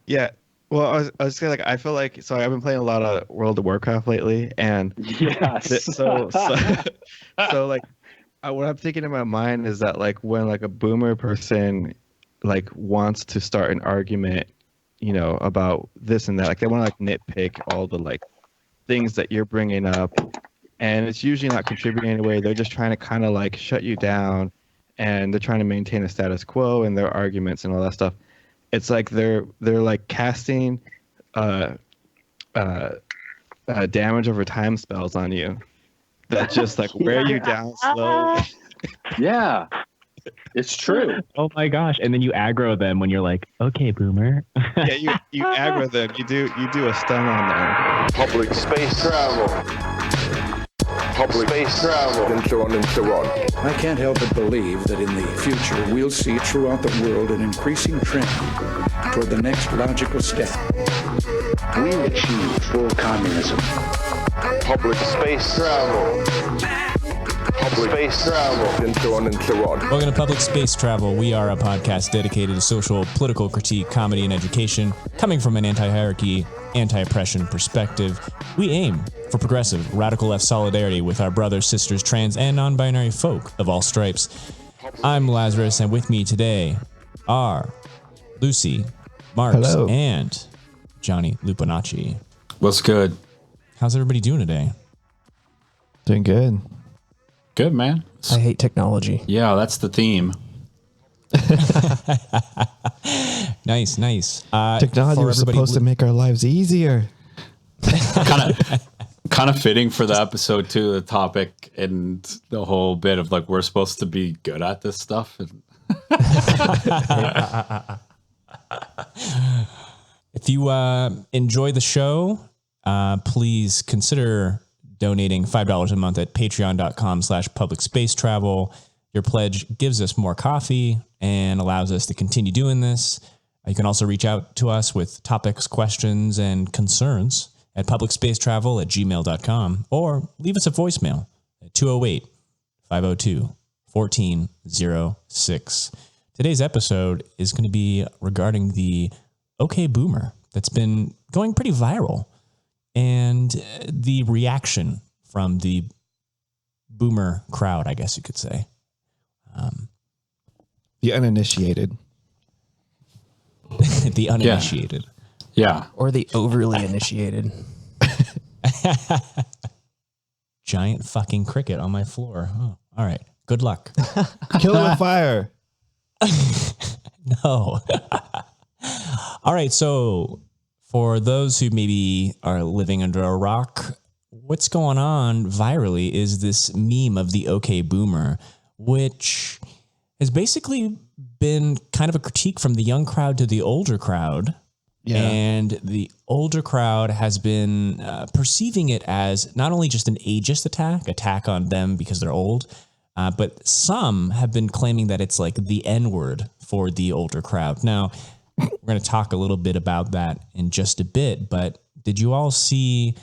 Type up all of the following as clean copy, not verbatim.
Yeah. Well, I was saying, like, I feel like, so I've been playing a lot of World of Warcraft lately, and Yes. so like what I'm thinking in my mind is that, like, when like a boomer person like wants to start an argument, about this and that, like they want to like nitpick all the like things that you're bringing up, and it's usually not contributing in any way. They're just trying to kind of like shut you down, and they're trying to maintain a status quo in their arguments and all that stuff. It's like they're like casting uh, uh, damage over time spells on you that just like wear you down slowly. Yeah, it's true. Oh my gosh. And then you aggro them when you're like, okay, boomer. Yeah, you aggro them. You do a stun on them. Public space travel. Public space travel. And so on and so on. I can't help but believe that in the future we'll see throughout the world an increasing trend toward the next logical step. We'll achieve full communism. Public space travel. Public space travel. And so on and so on. Welcome to Public Space Travel. We are a podcast dedicated to social, political critique, comedy, and education, coming from an anti-hierarchy, anti-oppression perspective. We aim for progressive, radical left solidarity with our brothers, sisters, trans, and non-binary folk of all stripes. I'm Lazarus, and with me today are Luci, Marks, Hello. and Johnny Lupinacci. What's good? How's everybody doing today? Doing good. Good, man. I hate technology. Yeah, that's the theme. Nice. Technology was supposed to make our lives easier. kind of fitting for the episode too, the topic and the whole bit of like we're supposed to be good at this stuff. If you enjoy the show, please consider donating $5 a month at patreon.com/publicspacetravel. Your pledge gives us more coffee and allows us to continue doing this. You can also reach out to us with topics, questions, and concerns at publicspacetravel@gmail.com or leave us a voicemail at 208-502-1406. Today's episode is going to be regarding the OK Boomer that's been going pretty viral and the reaction from the boomer crowd, I guess you could say. The uninitiated. The uninitiated. Yeah. Or the overly initiated. Giant fucking cricket on my floor. Oh, all right. Good luck. Kill it with fire. No. All right. So for those who maybe are living under a rock, what's going on virally is this meme of the OK Boomer, which has basically been kind of a critique from the young crowd to the older crowd. Yeah. And the older crowd has been perceiving it as not only just an ageist attack on them because they're old, but some have been claiming that it's like the N-word for the older crowd. Now, we're going to talk a little bit about that in just a bit, but did you all see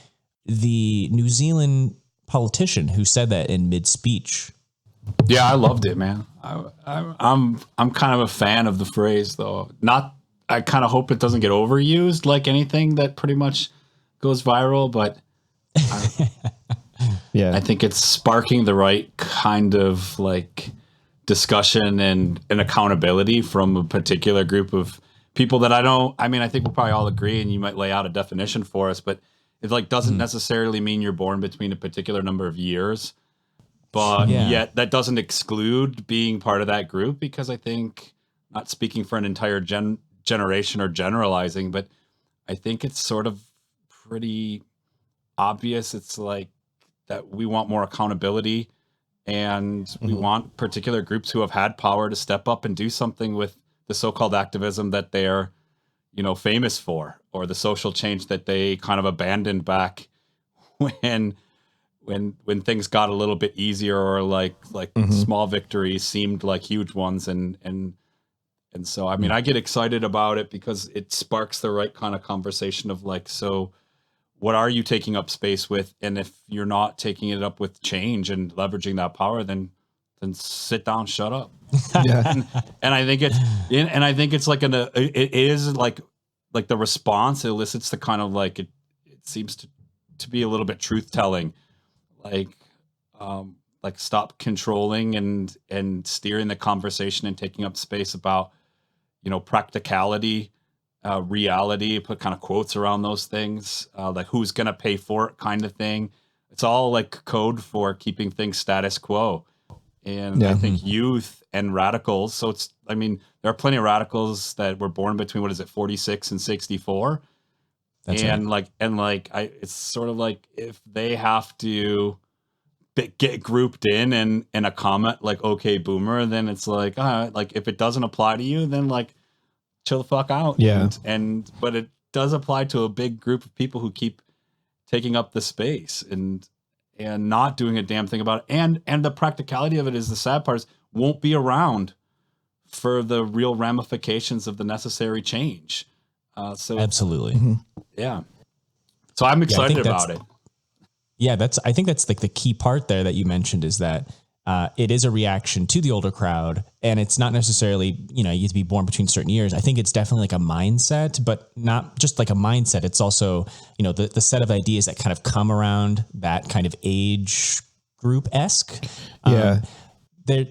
the New Zealand politician who said that in mid-speech? Yeah, I loved it, man. I'm kind of a fan of the phrase, though. I kind of hope it doesn't get overused like anything that pretty much goes viral, but Yeah, I think it's sparking the right kind of like discussion and accountability from a particular group of people that I think we'll probably all agree, and you might lay out a definition for us, but it like doesn't necessarily mean you're born between a particular number of years, but yet that doesn't exclude being part of that group, because I think, not speaking for an entire generation or generalizing, but I think it's sort of pretty obvious. It's like that we want more accountability, and we want particular groups who have had power to step up and do something with the so-called activism that they're, famous for, or the social change that they kind of abandoned back when things got a little bit easier, or like small victories seemed like huge ones. And so, I mean, I get excited about it because it sparks the right kind of conversation of like, so what are you taking up space with? And if you're not taking it up with change and leveraging that power, then sit down, shut up. yeah. And I think it's like it is like like the response elicits the kind of like it seems to be a little bit truth telling, like stop controlling and steering the conversation and taking up space about, you know, practicality, reality, put kind of quotes around those things, like who's going to pay for it kind of thing. It's all like code for keeping things status quo. And I think youth and radicals. So I mean, there are plenty of radicals that were born between, 46 and 64. That's and right. it's sort of like if they have to get grouped in a comment like, okay, boomer, then it's like, like if it doesn't apply to you, then like chill the fuck out. Yeah. But it does apply to a big group of people who keep taking up the space and not doing a damn thing about it. And the practicality of it is the sad part is won't be around for the real ramifications of the necessary change. So Absolutely. yeah. So I'm excited about it. Yeah, I think that's like the key part there that you mentioned is that it is a reaction to the older crowd, and it's not necessarily, you know, you have to be born between certain years. I think it's definitely like a mindset, but not just like a mindset. It's also, you know, the set of ideas that kind of come around that kind of age group-esque. Yeah. You're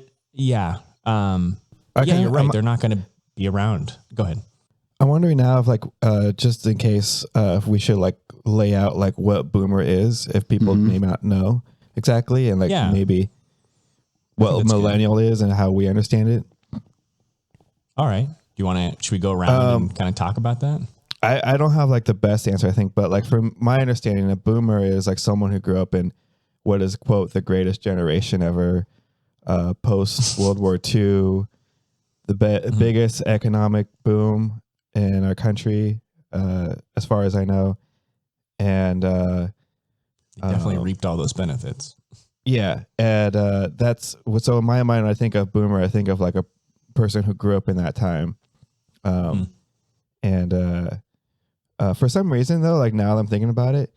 right. They're not going to be around. Go ahead. I'm wondering now if like just in case if we should like lay out like what boomer is, if people may not know exactly, and like maybe what millennial is and how we understand it. All right. Should we go around and kind of talk about that? I don't have like the best answer, I think, but like from my understanding, a boomer is like someone who grew up in what is, quote, the greatest generation ever, post World War II, the biggest economic boom in our country, as far as I know. And definitely reaped all those benefits. Yeah. And that's what, so in my mind, when I think of boomer, I think of like a person who grew up in that time. And for some reason though, like now that I'm thinking about it,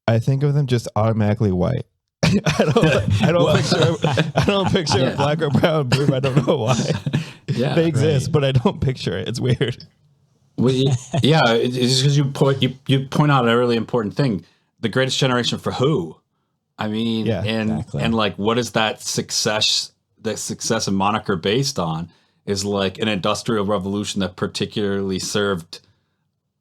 I think of them just automatically white. I don't picture a black or brown boomer. I don't know why. Yeah, they exist, but I don't picture it. It's weird. Well, yeah, it's just because you point out a really important thing. The greatest generation for who? I mean, and like, what is that success and moniker based on? Is like an industrial revolution that particularly served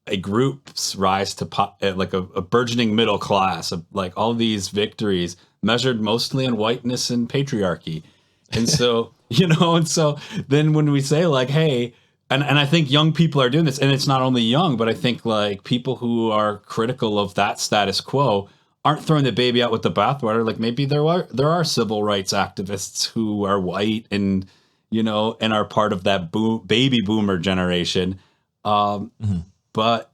a group's rise to like a burgeoning middle class of like all these victories measured mostly in whiteness and patriarchy. And so, and so then when we say like, hey, and I think young people are doing this, and it's not only young, but I think like people who are critical of that status quo aren't throwing the baby out with the bathwater. Like maybe there are civil rights activists who are white and, and are part of that baby boomer generation. But,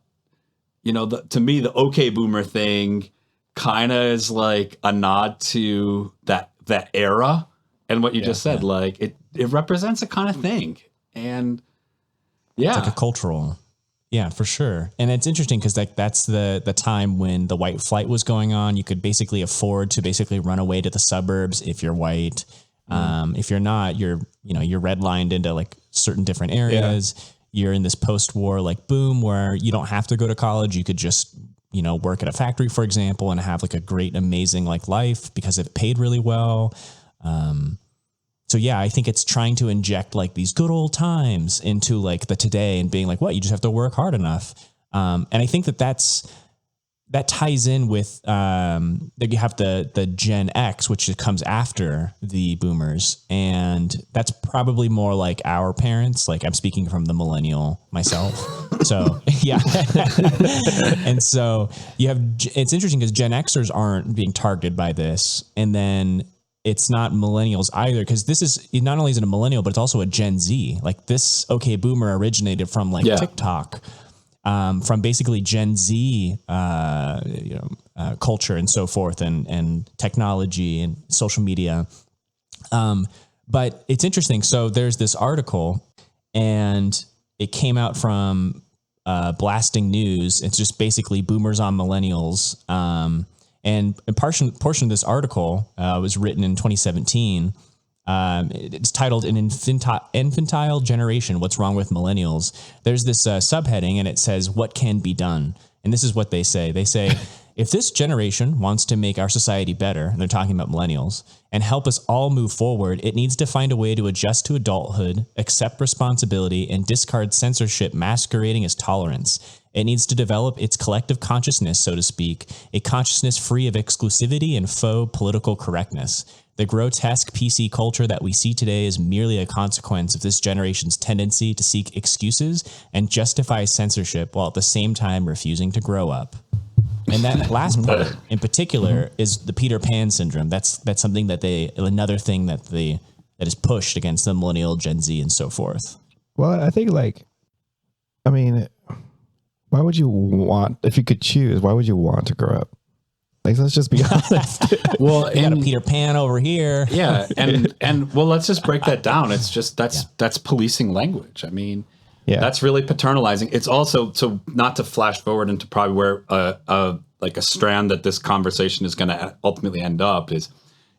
to me, the okay boomer thing kind of is like a nod to that era. And what you just said, like it represents a kind of thing. And yeah, it's like a cultural. Yeah, for sure. And it's interesting because that's the time when the white flight was going on. You could basically afford to basically run away to the suburbs if you're white. If you're not, you're redlined into like certain different areas. Yeah. You're in this post-war like boom where you don't have to go to college. You could just, work at a factory, for example, and have like a great, amazing like life because it paid really well. So yeah, I think it's trying to inject like these good old times into like the today and being like, what, you just have to work hard enough. And I think that ties in with, that you have the Gen X, which comes after the boomers. And that's probably more like our parents. Like I'm speaking from the millennial myself. So yeah. And so it's interesting because Gen Xers aren't being targeted by this. And then it's not millennials either, because this is not only is it a millennial, but it's also a Gen Z. Like this, okay, boomer originated from like TikTok, from basically Gen Z, culture and so forth, and technology and social media. But it's interesting. So there's this article, and it came out from Blasting News. It's just basically boomers on millennials. And a portion of this article was written in 2017, It's titled "An Infantile Generation: What's Wrong with Millennials." There's this subheading, and it says, "What can be done?" And this is what they say. They say, if this generation wants to make our society better, and they're talking about millennials, and help us all move forward, it needs to find a way to adjust to adulthood, accept responsibility, and discard censorship masquerading as tolerance. It needs to develop its collective consciousness, so to speak, a consciousness free of exclusivity and faux political correctness. The grotesque PC culture that we see today is merely a consequence of this generation's tendency to seek excuses and justify censorship while at the same time refusing to grow up. And that last part in particular is the Peter Pan syndrome. That's something that another thing that is pushed against the millennial, Gen Z, and so forth. Well, I think why would you want, if you could choose, why would you want to grow up? Like, let's just be honest. Well, we got a Peter Pan over here. Yeah, and well, let's just break that down. It's just that's policing language. I mean, that's really paternalizing. It's also not to flash forward into probably where like a strand that this conversation is going to ultimately end up is,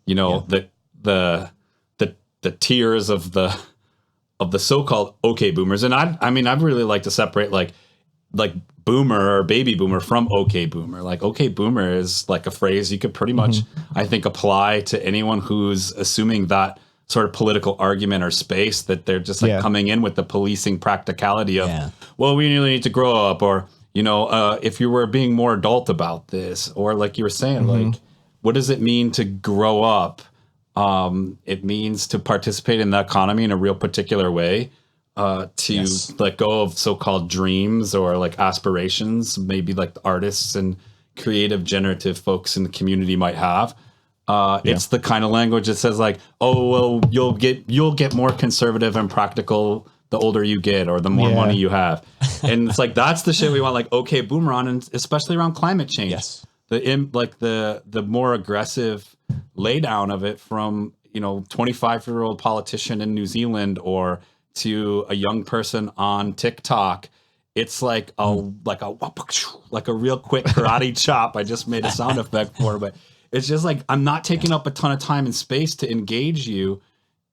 the tiers of the so-called okay boomers. And I'd really like to separate like boomer or baby boomer from okay boomer. Like okay boomer is like a phrase you could pretty much, I think, apply to anyone who's assuming that sort of political argument or space, that they're just like coming in with the policing practicality of, well, we really need to grow up, or, if you were being more adult about this, or like you were saying, like, what does it mean to grow up? It means to participate in the economy in a real particular way. To let go of so-called dreams or like aspirations, maybe like the artists and creative generative folks in the community might have. It's the kind of language that says like, oh, well, you'll get more conservative and practical the older you get, or the more money you have. And it's like, that's the shit we want, like, okay, boomer on, and especially around climate change. Yes. The more aggressive laydown of it from, 25-year-old politician in New Zealand or to a young person on TikTok. It's like a real quick karate chop. I just made a sound effect for it, but it's just like, I'm not taking up a ton of time and space to engage you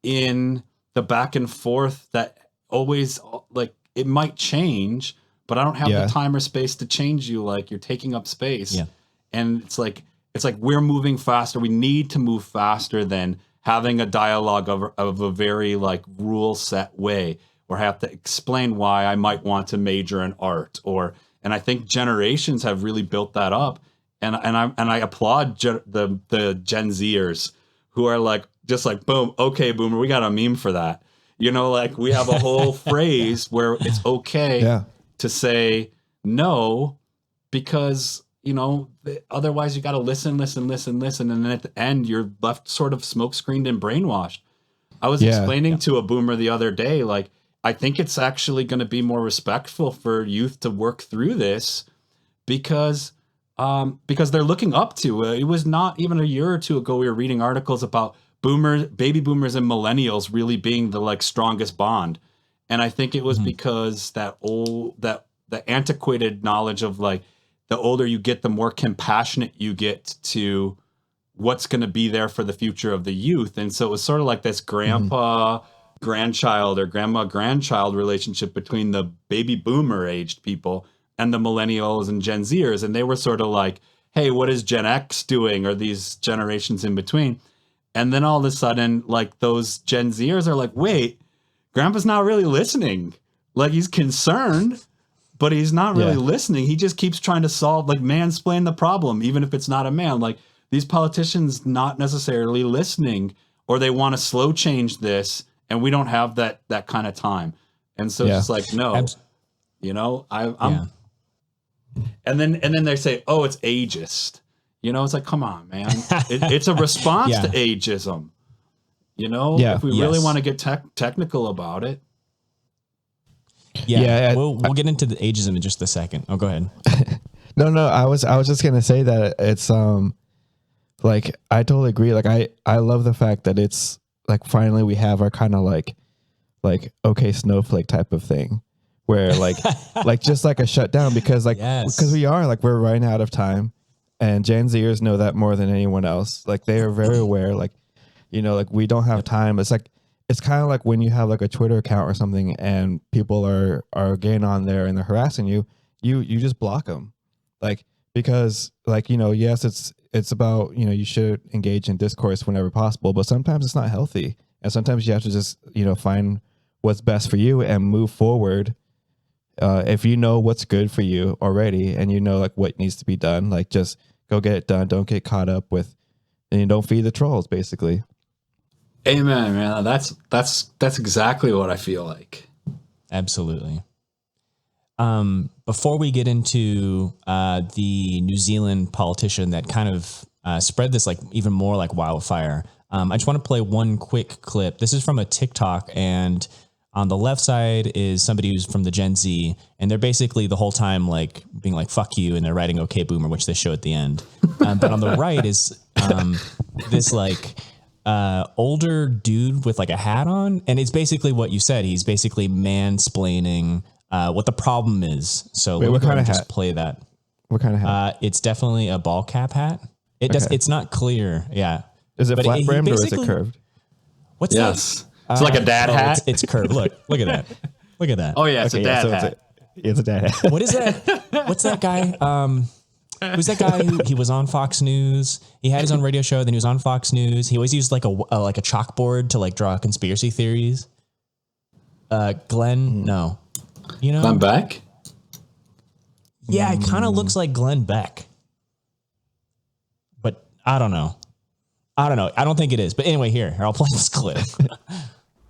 in the back and forth that always, like, it might change, but I don't have the time or space to change you. Like, you're taking up space. Yeah. And it's like we're moving faster. We need to move faster than having a dialogue of a very like rule set way, or have to explain why I might want to major in art, and I think generations have really built that up. And I applaud the Gen Zers who are like, just like, boom, okay, boomer, we got a meme for that. Like we have a whole phrase where it's okay to say no, because otherwise you got to listen. And then at the end, you're left sort of smoke screened and brainwashed. I was explaining to a boomer the other day, like, I think it's actually going to be more respectful for youth to work through this because they're looking up to it. It was not even a year or two ago, we were reading articles about baby boomers and millennials really being the like strongest bond. And I think it was because the antiquated knowledge of like, the older you get, the more compassionate you get to what's going to be there for the future of the youth. And so it was sort of like this grandpa, grandchild, or grandma, grandchild relationship between the baby boomer aged people and the millennials and Gen Zers. And they were sort of like, hey, what is Gen X doing? Or these generations in between. And then all of a sudden, like, those Gen Zers are like, wait, grandpa's not really listening. Like, he's concerned, but he's not really listening. He just keeps trying to solve, like, mansplain the problem, even if it's not a man. Like, these politicians not necessarily listening, or they want to slow change this, and we don't have that kind of time. And so it's just like, no, I'm. And then they say, oh, it's ageist. It's like, come on, man. It's a response to ageism. If we really want to get technical about it. We'll get into the ageism in just a second. Oh, go ahead. No, I was just gonna say that it's like, I totally agree. Like, I love the fact that it's like, finally we have our kind of like okay snowflake type of thing, where like just like a shutdown, because because we're running out of time, and Gen Zers know that more than anyone else. Like, they are very aware. Like, like we don't have time. It's kind of like when you have like a Twitter account or something and people are getting on there and they're harassing you, you just block them. Like, because like, yes, it's about, you should engage in discourse whenever possible, but sometimes it's not healthy. And sometimes you have to just, find what's best for you and move forward. If you know what's good for you already and like what needs to be done, like just go get it done. Don't get caught up with, and don't feed the trolls, basically. Amen, man. That's exactly what I feel like. Absolutely. Before we get into the New Zealand politician that kind of spread this like even more like wildfire, I just want to play one quick clip. This is from a TikTok, and on the left side is somebody who's from the Gen Z, and they're basically the whole time like being like "fuck you," and they're writing "Okay, Boomer," which they show at the end. But on the right is this like older dude with like a hat on, and it's basically what you said. He's basically mansplaining what the problem is. So wait, what kind of just hat? Play that. What kind of hat? It's definitely a ball cap hat. It's not clear. Yeah. Is it But flat brimmed or is it basically- curved? What's Yes. It's like a dad that? hat. It's curved. Look at that. Look at that. Oh yeah, it's Okay, a dad so hat. it's a dad hat. What is that? What's that guy? Who's that guy who he was on Fox News? He had his own radio show. Then he was on Fox News. He always used like a chalkboard to like draw conspiracy theories. Glenn, no, Glenn Beck? Yeah, it kind of looks like Glenn Beck, but I don't know. I don't think it is. But anyway, here I'll play this clip.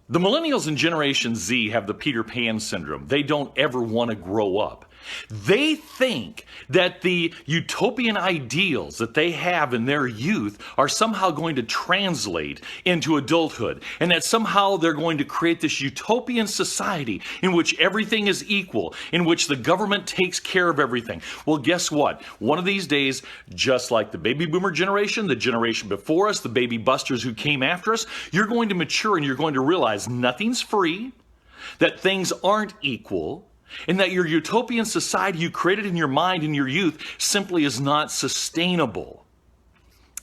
The millennials and Generation Z have the Peter Pan syndrome. They don't ever want to grow up. They think that the utopian ideals that they have in their youth are somehow going to translate into adulthood, and that somehow they're going to create this utopian society in which everything is equal, in which the government takes care of everything. Well, guess what? One of these days, just like the baby boomer generation, the generation before us, the baby busters who came after us, you're going to mature and you're going to realize nothing's free, that things aren't equal, and that your utopian society you created in your mind in your youth simply is not sustainable.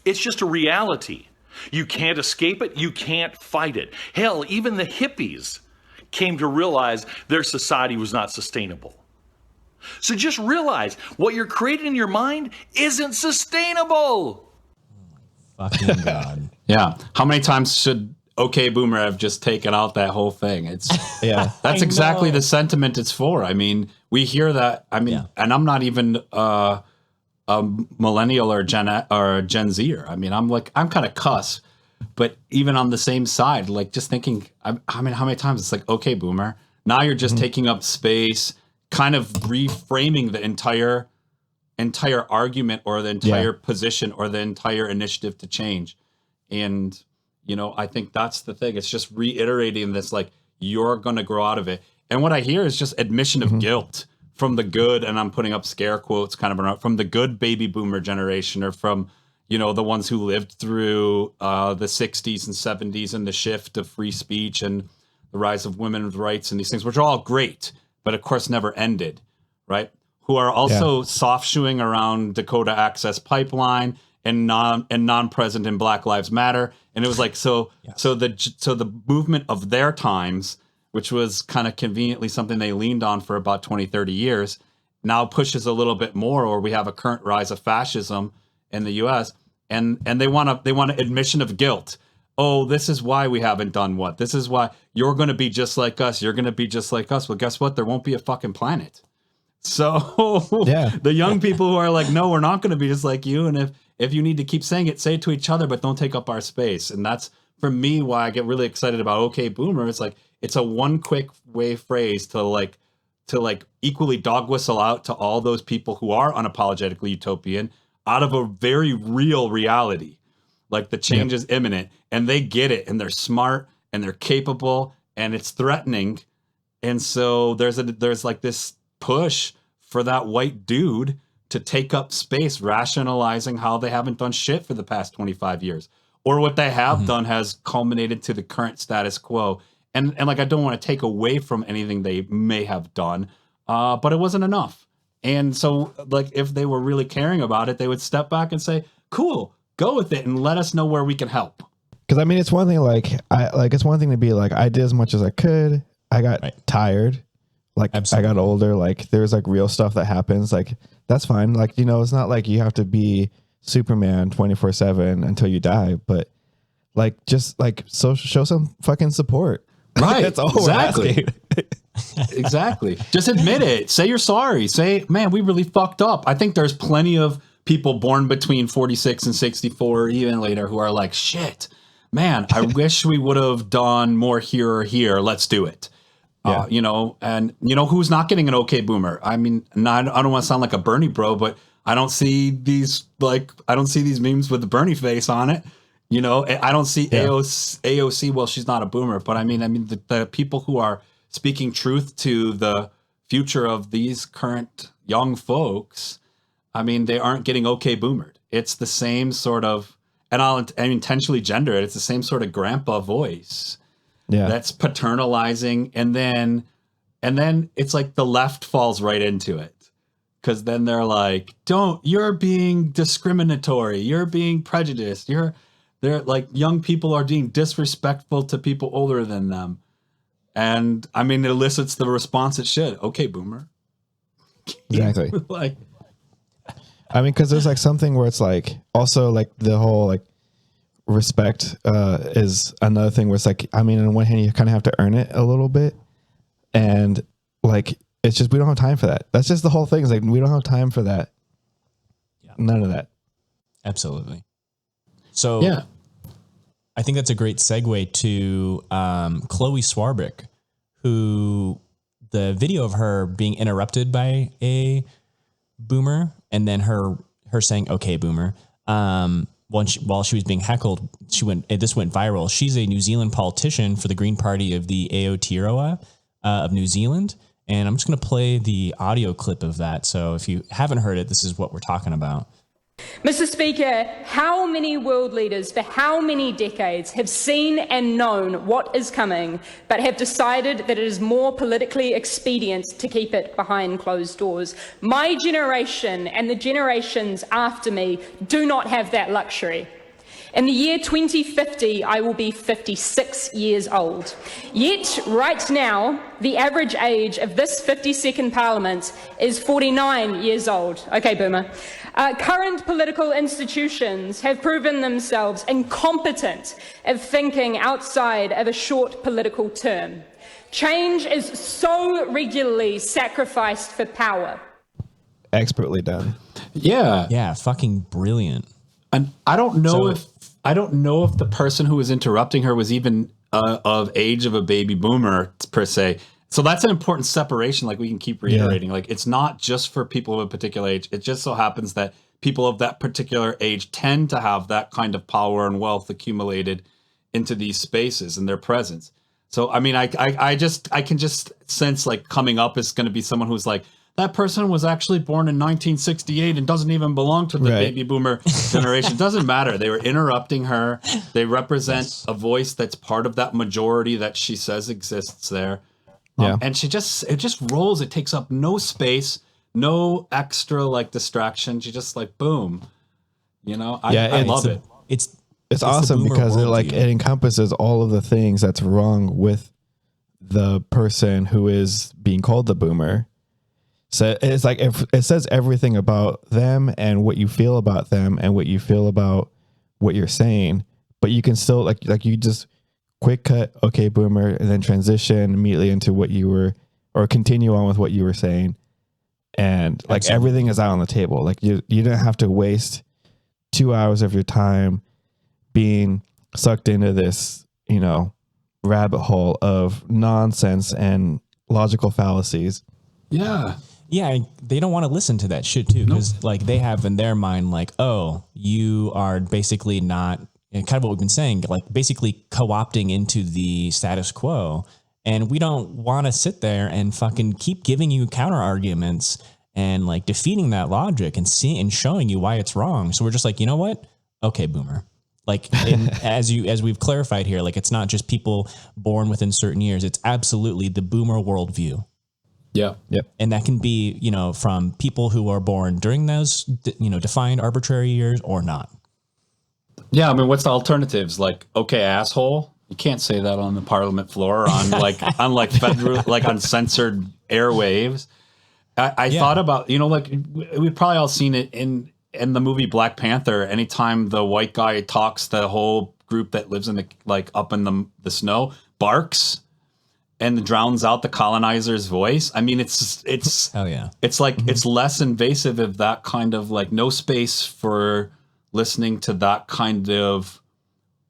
It's just a reality. You can't escape it. You can't fight it. Hell, even the hippies came to realize their society was not sustainable. So just realize what you're creating in your mind isn't sustainable. Fucking God. Yeah. How many times should Okay Boomer have just taken out that whole thing? It's that's exactly the sentiment it's for. I mean, we hear that. I mean, and I'm not even a millennial or Gen Zer. I mean, I'm kind of cuss, but even on the same side, like just thinking, I mean, how many times it's like, okay, Boomer, now you're just taking up space, kind of reframing the entire argument or the entire position or the entire initiative to change. And I think that's the thing. It's just reiterating this, like, you're going to grow out of it. And what I hear is just admission of guilt from the good, and I'm putting up scare quotes kind of around, from the good baby boomer generation, or from, the ones who lived through the 60s and 70s and the shift of free speech and the rise of women's rights and these things, which are all great, but of course never ended, right? Who are also soft shoeing around Dakota Access Pipeline and non-present in Black Lives Matter. And it was like, so the movement of their times, which was kind of conveniently something they leaned on for about 20, 30 years, now pushes a little bit more, or we have a current rise of fascism in the US, and they want admission of guilt. Oh, this is why we haven't done what? This is why you're going to be just like us. You're going to be just like us. Well, guess what? There won't be a fucking planet. So the young people who are like, no, we're not going to be just like you. And if you need to keep saying it, say it to each other, but don't take up our space. And that's, for me, why I get really excited about Okay Boomer. It's like, it's a one quick way phrase to equally dog whistle out to all those people who are unapologetically utopian out of a very real reality. Like, the change is imminent, and they get it, and they're smart, and they're capable, and it's threatening. And so there's like this push for that white dude to take up space, rationalizing how they haven't done shit for the past 25 years, or what they have done has culminated to the current status quo. And like, I don't want to take away from anything they may have done, but it wasn't enough. And so, like, if they were really caring about it, they would step back and say, cool, go with it and let us know where we can help. Because I mean, it's one thing it's one thing to be like, I did as much as I could. I got tired. Like Absolutely. I got older. Like there's like real stuff that happens. Like that's fine. Like, you know, it's not like you have to be Superman 24/7 until you die, but like, just like, so show some fucking support. Right. That's all Exactly. we're asking. Exactly. Just admit it. Say you're sorry. Say, man, we really fucked up. I think there's plenty of people born between 46 and 64 or even later who are like, shit, man, I wish we would have done more here or here. Let's do it. Yeah. You know, and you know who's not getting an okay boomer? I mean, I don't want to sound like a Bernie bro, but I don't see these memes with the Bernie face on it. You know, I don't see AOC. Well, she's not a boomer, but I mean, the people who are speaking truth to the future of these current young folks, I mean, they aren't getting okay boomered. It's the same sort of, and I'll intentionally gender it. It's the same sort of grandpa voice. Yeah. That's paternalizing, and then it's like the left falls right into it, because then they're like, you're being discriminatory, you're being prejudiced, they're like, young people are being disrespectful to people older than them. And I mean, it elicits the response it should. Okay, boomer. Exactly. Like, I mean, because there's like something where it's like, also like the whole like respect is another thing where it's like, I mean, on one hand, you kind of have to earn it a little bit. And like, it's just, we don't have time for that. That's just the whole thing. Is like, we don't have time for that. Yeah. None of that. Absolutely. So yeah, I think that's a great segue to Chloe Swarbrick, who the video of her being interrupted by a boomer, and then her saying, okay, boomer, while she was being heckled, this went viral. She's a New Zealand politician for the Green Party of the Aotearoa of New Zealand. And I'm just going to play the audio clip of that. So if you haven't heard it, this is what we're talking about. Mr. Speaker, how many world leaders for how many decades have seen and known what is coming, but have decided that it is more politically expedient to keep it behind closed doors? My generation and the generations after me do not have that luxury. In the year 2050, I will be 56 years old. Yet, right now, the average age of this 52nd Parliament is 49 years old. Okay, boomer. Current political institutions have proven themselves incompetent of thinking outside of a short political term. Change is so regularly sacrificed for power. Expertly done. Yeah. Yeah, fucking brilliant. And I don't know if the person who was interrupting her was even of age of a baby boomer per se. So that's an important separation. Like, we can keep reiterating, like, it's not just for people of a particular age. It just so happens that people of that particular age tend to have that kind of power and wealth accumulated into these spaces and their presence. So, I mean, I can just sense like coming up is going to be someone who's like, that person was actually born in 1968 and doesn't even belong to the baby boomer generation. It doesn't matter. They were interrupting her. They represent a voice that's part of that majority that she says exists there. And it just rolls. It takes up no space, no extra like distraction. She just like, boom, you know, I love it. It's awesome because it encompasses all of the things that's wrong with the person who is being called the boomer. So it's like, it says everything about them and what you feel about them and what you feel about what you're saying, but you can still like you just quick cut, okay, boomer, and then transition immediately into what you were, or continue on with what you were saying. And like everything is out on the table. Like you didn't have to waste 2 hours of your time being sucked into this, you know, rabbit hole of nonsense and logical fallacies. Yeah. Yeah, they don't want to listen to that shit too, because like they have in their mind like, oh, you are basically not, and kind of what we've been saying, like basically co-opting into the status quo, and we don't want to sit there and fucking keep giving you counter arguments and like defeating that logic and showing you why it's wrong. So we're just like, you know what? Okay, boomer. Like, as we've clarified here, like it's not just people born within certain years; it's absolutely the boomer worldview. Yeah. Yep. And that can be, you know, from people who are born during those, you know, defined arbitrary years or not. Yeah, I mean, what's the alternatives? Like, okay, asshole. You can't say that on the Parliament floor or on like federal, like uncensored airwaves. I thought about, like we've probably all seen it in the movie Black Panther. Anytime the white guy talks, the whole group that lives in the up in the snow barks and drowns out the colonizer's voice. I mean, it's hell yeah. It's like it's less invasive of that kind of like no space for listening to that kind of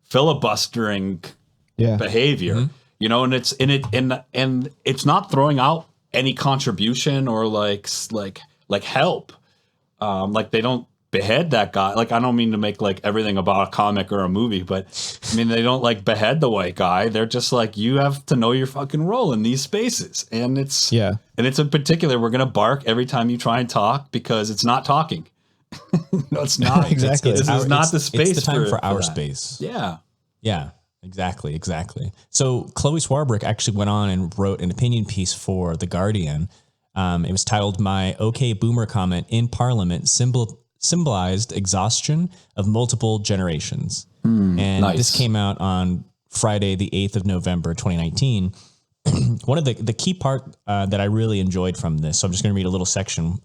filibustering behavior. And it's and it's not throwing out any contribution or like help. Like they don't behead that guy. Like, I don't mean to make like everything about a comic or a movie, but I mean, they don't like behead the white guy. They're just like, you have to know your fucking role in these spaces. And it's in particular, we're going to bark every time you try and talk because it's not talking. No, it's not. Exactly. This is not the space. It's the time for our that. space. Yeah. Yeah. Exactly. So Chloe Swarbrick actually went on and wrote an opinion piece for The Guardian. It was titled "My OK Boomer Comment in Parliament Symbolized Exhaustion of Multiple Generations." And this came out on Friday, the 8th of November, 2019. One of the key part that I really enjoyed from this, so I'm just going to read a little section.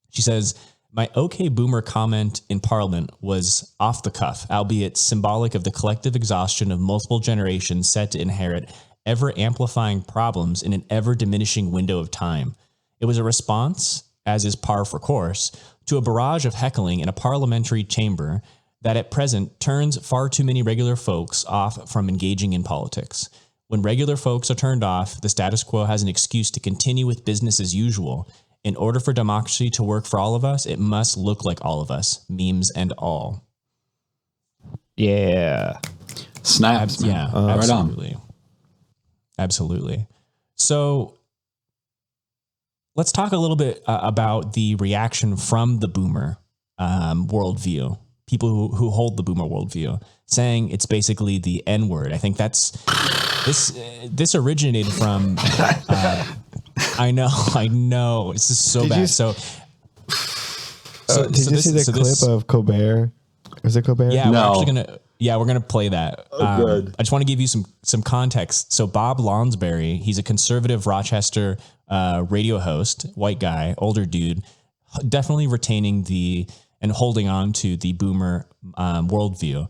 She says, "My OK Boomer comment in Parliament was off the cuff, albeit symbolic of the collective exhaustion of multiple generations set to inherit ever-amplifying problems in an ever-diminishing window of time. It was a response, as is par for course, to a barrage of heckling in a parliamentary chamber that at present turns far too many regular folks off from engaging in politics. When regular folks are turned off, the status quo has an excuse to continue with business as usual. In order for democracy to work for all of us, it must look like all of us, memes and all." Yeah. Snaps. Yeah, absolutely. Right on. Absolutely. So let's talk a little bit about the reaction from the boomer worldview, people who hold the boomer worldview, saying it's basically the N-word. I think that's this originated from. I know. This is so bad. Did you see the clip of Colbert? Was it Colbert? Yeah, we're gonna play that. Oh, good. I just want to give you some context. So Bob Lonsberry, he's a conservative Rochester radio host, white guy, older dude, definitely retaining and holding on to the boomer worldview.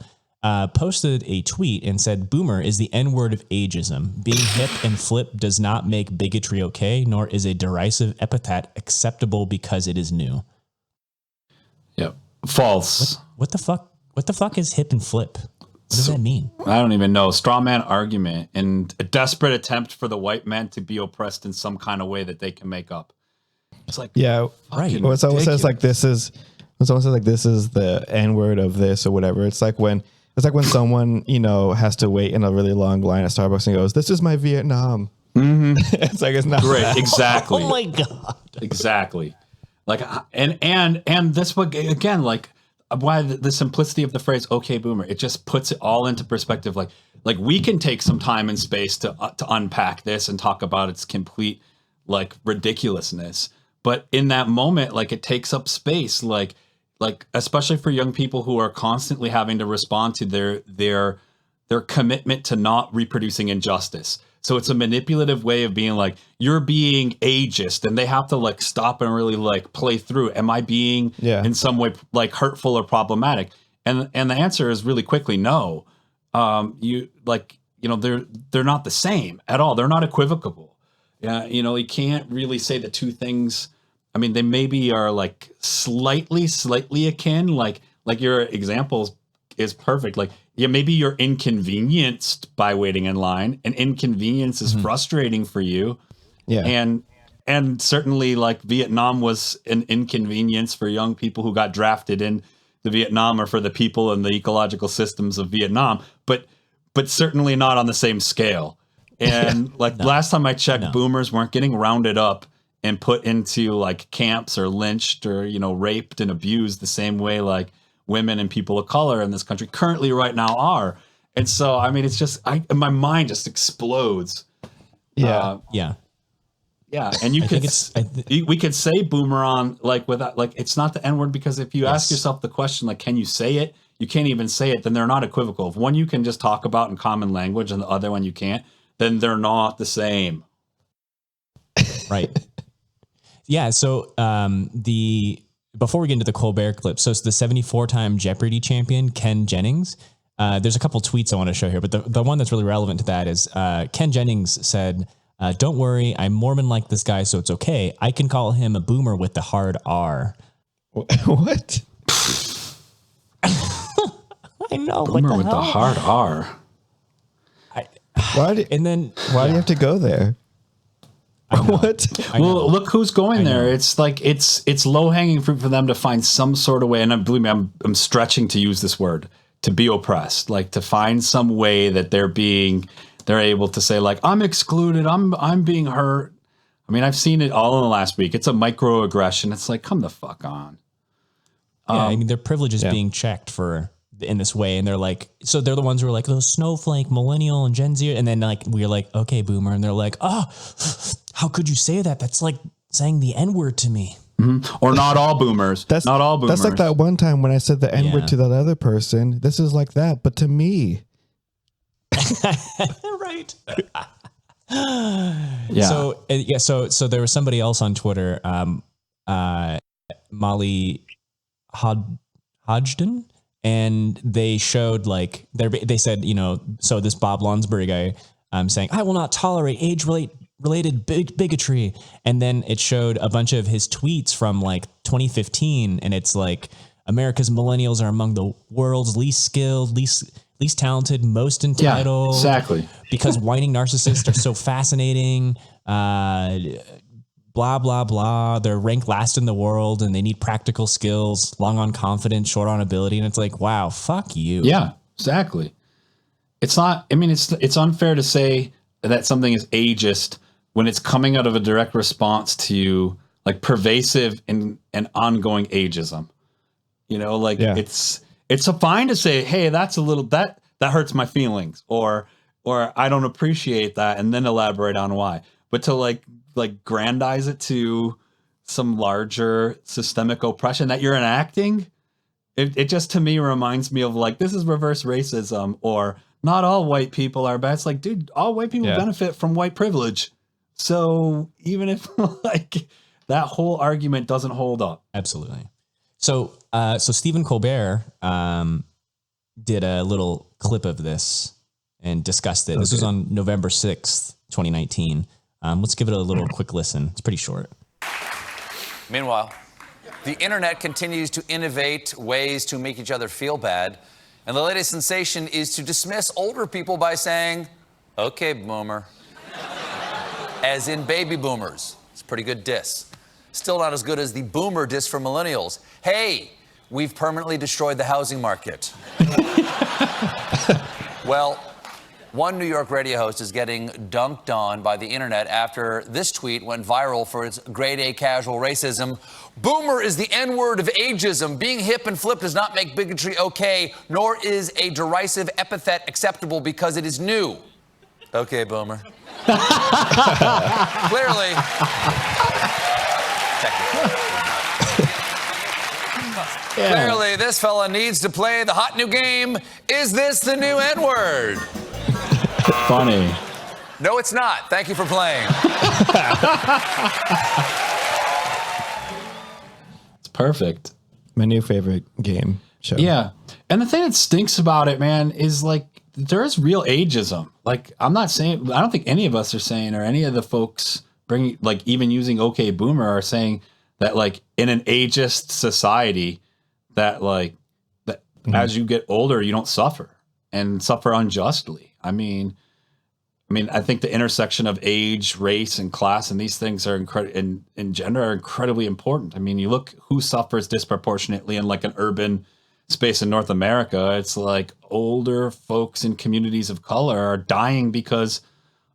Posted a tweet and said, "Boomer is the N-word of ageism. Being hip and flip does not make bigotry okay, nor is a derisive epithet acceptable because it is new." Yep. False. What the fuck? What the fuck is hip and flip? What does that mean? I don't even know. Straw man argument and a desperate attempt for the white man to be oppressed in some kind of way that they can make up. It's like, right. When someone says like this is the N-word of this or whatever, it's like when someone, has to wait in a really long line at Starbucks and goes, "This is my Vietnam." Mm-hmm. It's like, it's not great. that. Exactly. Oh my God. Exactly. Like, and this book again, like, why the simplicity of the phrase "okay, boomer," it just puts it all into perspective. Like we can take some time and space to unpack this and talk about its complete like ridiculousness. But in that moment, like, it takes up space, like especially for young people who are constantly having to respond to their commitment to not reproducing injustice. So it's a manipulative way of being like, you're being ageist, and they have to like stop and really like play through. Am I being in some way like hurtful or problematic? And the answer is really quickly no. They're not the same at all. They're not equivocal. Yeah, you can't really say the two things. I mean, they maybe are like slightly akin. Like your example is perfect. Like, yeah, maybe you're inconvenienced by waiting in line, and inconvenience is frustrating for you. Yeah. And certainly like Vietnam was an inconvenience for young people who got drafted in the Vietnam or for the people and the ecological systems of Vietnam, but certainly not on the same scale. And last time I checked, boomers weren't getting rounded up and put into like camps or lynched or, raped and abused the same way like women and people of color in this country currently right now are. And so, I mean, it's just, my mind just explodes. Yeah. Yeah. And we could say boomer on like without, like, it's not the N-word, because if you ask yourself the question, like, can you say it? you can't even say it, then they're not equivocal. If one you can just talk about in common language and the other one you can't, then they're not the same. Right. Yeah. So before we get into the Colbert clip, so it's the 74-time Jeopardy champion, Ken Jennings. There's a couple tweets I want to show here, but the one that's really relevant to that is Ken Jennings said, "Don't worry, I'm Mormon like this guy, so it's okay. I can call him a boomer with the hard R." What? I know. Boomer with the hard R. Why do you have to go there? What? Well, look who's going there. It's like it's low hanging fruit for them to find some sort of way. And believe me, I'm stretching to use this word, to be oppressed, like to find some way that they're able to say like, I'm excluded. I'm being hurt. I mean, I've seen it all in the last week. It's a microaggression. It's like, come the fuck on. Yeah, I mean, their privilege is being checked in this way, and they're like, so they're the ones who are like those snowflake, millennial, and Gen Z, and then like we're like, okay, boomer, and they're like, oh, how could you say that? That's like saying the N-word to me. Mm-hmm. Or not all boomers. Not all boomers. That's like that one time when I said the N-word to that other person. This is like that, but to me. Right. Yeah. So there was somebody else on Twitter, Molly Hodgson, and they showed like they said, so this Bob Lonsberry guy saying, I will not tolerate age-related bigotry, and then it showed a bunch of his tweets from like 2015, and it's like, America's millennials are among the world's least skilled, least talented, most entitled. Yeah, exactly. Because whining narcissists are so fascinating. Blah, blah, blah. They're ranked last in the world and they need practical skills, long on confidence, short on ability. And it's like, wow, fuck you. Yeah, exactly. It's not, I mean, it's unfair to say that something is ageist when it's coming out of a direct response to like pervasive and ongoing ageism. It's fine to say, hey, that's a little, that hurts my feelings, or I don't appreciate that, and then elaborate on why. But to like grandize it to some larger systemic oppression that you're enacting, it just to me reminds me of like, this is reverse racism, or not all white people are bad. It's like, dude, all white people benefit from white privilege. So even if like that whole argument doesn't hold up. Absolutely. So Stephen Colbert did a little clip of this and discussed it. Okay. This was on November 6th, 2019. Let's give it a little quick listen. It's pretty short. Meanwhile, the internet continues to innovate ways to make each other feel bad. And the latest sensation is to dismiss older people by saying, okay, boomer. As in baby boomers. It's a pretty good diss. Still not as good as the boomer diss for millennials. Hey, we've permanently destroyed the housing market. Well, one New York radio host is getting dunked on by the internet after this tweet went viral for its grade A casual racism. Boomer is the N-word of ageism. Being hip and flip does not make bigotry okay, nor is a derisive epithet acceptable because it is new. Okay, boomer. Clearly. Clearly, this fella needs to play the hot new game. Is this the new N-word? Funny. No, it's not. Thank you for playing. It's perfect. My new favorite game show. Yeah. And the thing that stinks about it, man, is like there is real ageism. Like I don't think any of us are saying, or any of the folks bringing, like even using OK Boomer are saying that like in an ageist society that like that as you get older, you don't suffer and suffer unjustly. I mean, I think the intersection of age, race, and class, and these things are and gender are incredibly important. I mean, you look who suffers disproportionately in like an urban space in North America. It's like older folks in communities of color are dying because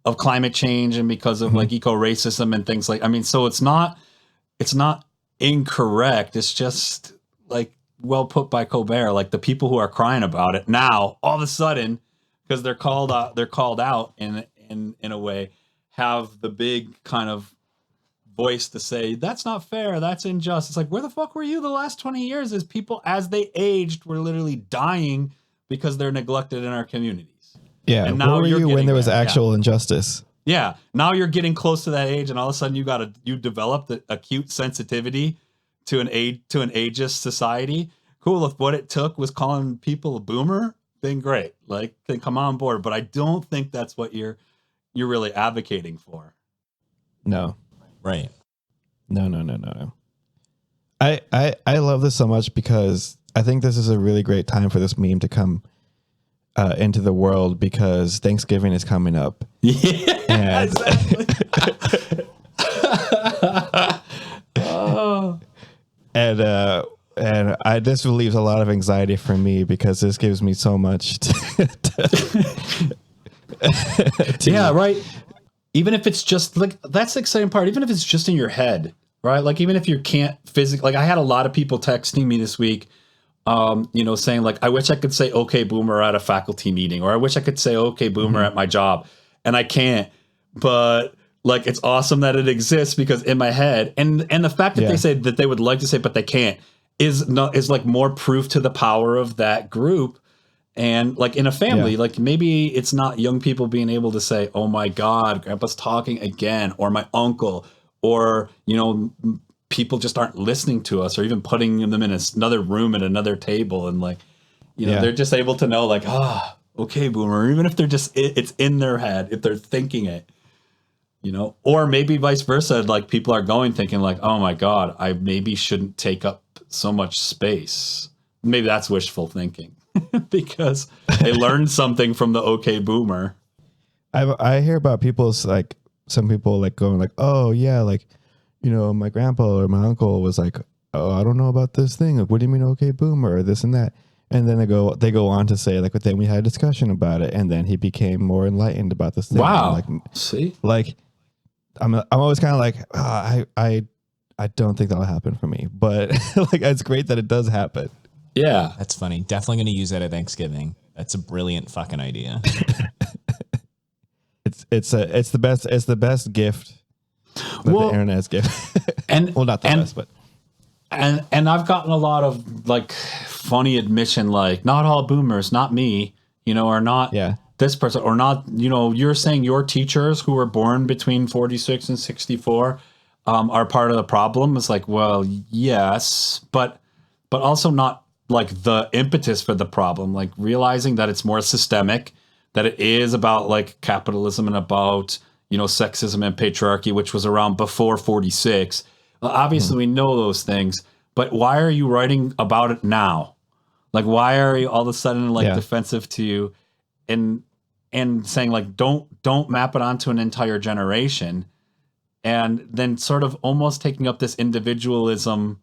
of climate change and because of like eco-racism and things like. I mean, so it's not incorrect. It's just like well put by Colbert. Like the people who are crying about it now, all of a sudden, because they're called out in a way, have the big kind of voice to say, that's not fair, that's unjust. It's like, where the fuck were you the last 20 years as people, as they aged, were literally dying because they're neglected in our communities? Yeah. And now where were you're you when getting there was there. actual injustice? Yeah. Now you're getting close to that age, and all of a sudden you develop the acute sensitivity to an ageist society. Cool. If what it took was calling people a boomer, then great. Like, then come on board. But I don't think that's what you're really advocating for. No. Right. No. I love this so much because I think this is a really great time for this meme to come into the world, because Thanksgiving is coming up. Yeah, and, exactly. Oh. And this relieves a lot of anxiety from me, because this gives me so much yeah, right. Even if it's just like, that's the exciting part. Even if it's just in your head, right? Like, even if you can't physically, like, I had a lot of people texting me this week, saying like, I wish I could say, okay, boomer at a faculty meeting, or I wish I could say, okay, boomer at my job. And I can't, but like, it's awesome that it exists, because in my head, and the fact that they say that they would like to say, but they can't, is like more proof to the power of that group. And like in a family, like maybe it's not young people being able to say, oh my God, grandpa's talking again, or my uncle, or, people just aren't listening to us, or even putting them in another room at another table. And like, they're just able to know like, okay, boomer, even if they're just, it's in their head, if they're thinking it, or maybe vice versa. Like, people are thinking like, oh my God, I maybe shouldn't take up so much space. Maybe that's wishful thinking. Because they learned something from the okay boomer. I hear about people's, like, some people like going like, oh yeah, like, my grandpa or my uncle was like, oh, I don't know about this thing. Like, what do you mean okay boomer, or this and that? And then they go on to say like, but then we had a discussion about it, and then he became more enlightened about this thing. Wow. Like, see, like I'm always kind of like, I don't think that'll happen for me, but like, it's great that it does happen. Yeah, that's funny. Definitely going to use that at Thanksgiving. That's a brilliant fucking idea. It's the best gift that the internet's given. And well, not the best, but and I've gotten a lot of like funny admission, like, not all boomers, not me, or not this person, or not, you're saying your teachers who were born between 46 and 64 are part of the problem. It's like, well, yes, but also not like the impetus for the problem, like realizing that it's more systemic, that it is about like capitalism and about, sexism and patriarchy, which was around before 46. Well, obviously we know those things, but why are you writing about it now? Like, why are you all of a sudden like defensive to you and saying like, don't map it onto an entire generation, and then sort of almost taking up this individualism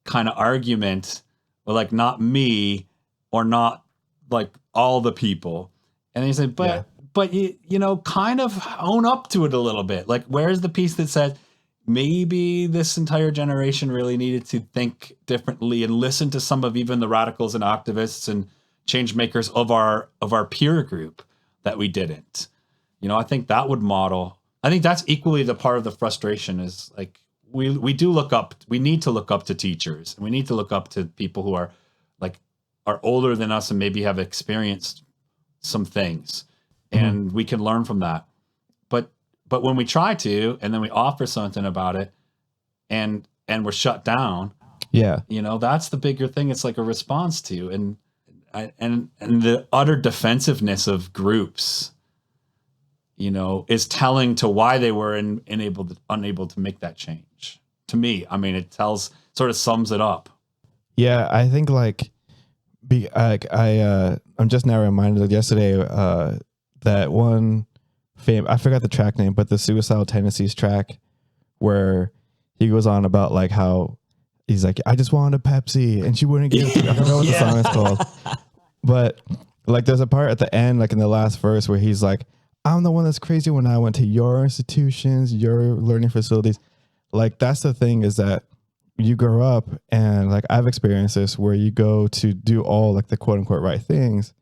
kind of argument, or like, not me, or not like all the people. And he said, but you kind of own up to it a little bit. Like, where's the piece that says maybe this entire generation really needed to think differently and listen to some of even the radicals and activists and change makers of our peer group that we didn't. I think that would model. I think that's equally the part of the frustration, is like, we need to look up to teachers, and we need to look up to people who are older than us and maybe have experienced some things, and we can learn from that. But when we try to, and then we offer something about it, and we're shut down. Yeah. That's the bigger thing. It's like a response to, and the utter defensive of groups, is telling to why they were unable to make that change. To me, I mean, it sort of sums it up. Yeah, I think I'm just now reminded of yesterday that one I forgot the track name, but the Suicidal Tendencies track, where he goes on about like how he's like, I just wanted a Pepsi and she wouldn't give it. I don't know what the song is called, but like there's a part at the end, like in the last verse, where he's like, I'm the one that's crazy when I went to your institutions, your learning facilities. Like, that's the thing, is that you grow up, and like I've experienced this, where you go to do all like the quote unquote right things,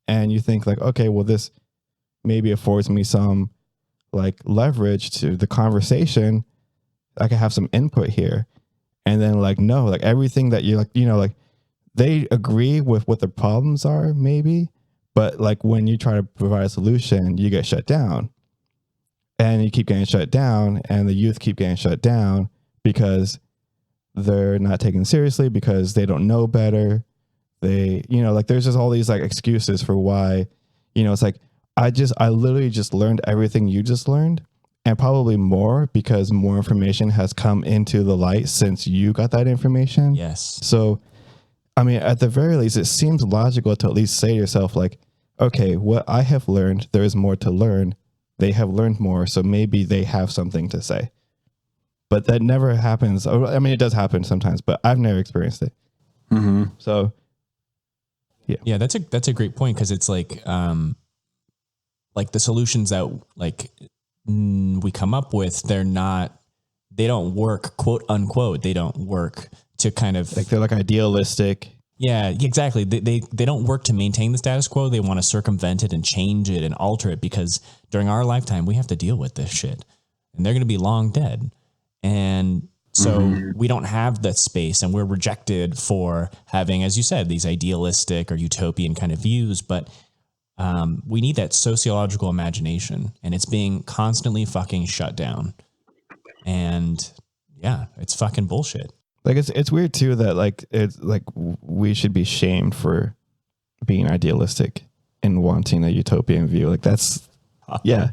and you think like, okay, well, this maybe affords me some like leverage to the conversation, I can have some input here. And then like, no, like everything that you like, you know, like they agree with what the problems are maybe, but like when you try to provide a solution, you get shut down and you keep getting shut down and the youth keep getting shut down because they're not taken seriously because they don't know better. They, you know, like there's just all these like excuses for why, you know, it's like, I literally just learned everything you just learned and probably more because more information has come into the light since you got that information. Yes. So, I mean, at the very least, it seems logical to at least say to yourself, like, okay, what I have learned, there is more to learn. They have learned more, so maybe they have something to say. But that never happens. I mean, it does happen sometimes, but I've never experienced it. Mm-hmm. So, yeah. Yeah, that's a great point because it's like the solutions that like we come up with, they don't work, quote unquote. They don't work to kind of like they're like idealistic. Yeah, exactly. They don't work to maintain the status quo. They want to circumvent it and change it and alter it because during our lifetime we have to deal with this shit, and they're going to be long dead. And so we don't have that space, and we're rejected for having, as you said, these idealistic or utopian kind of views. But we need that sociological imagination, and it's being constantly fucking shut down. And yeah, it's fucking bullshit. Like it's weird too that like it's like we should be shamed for being idealistic and wanting a utopian view. Like that's yeah.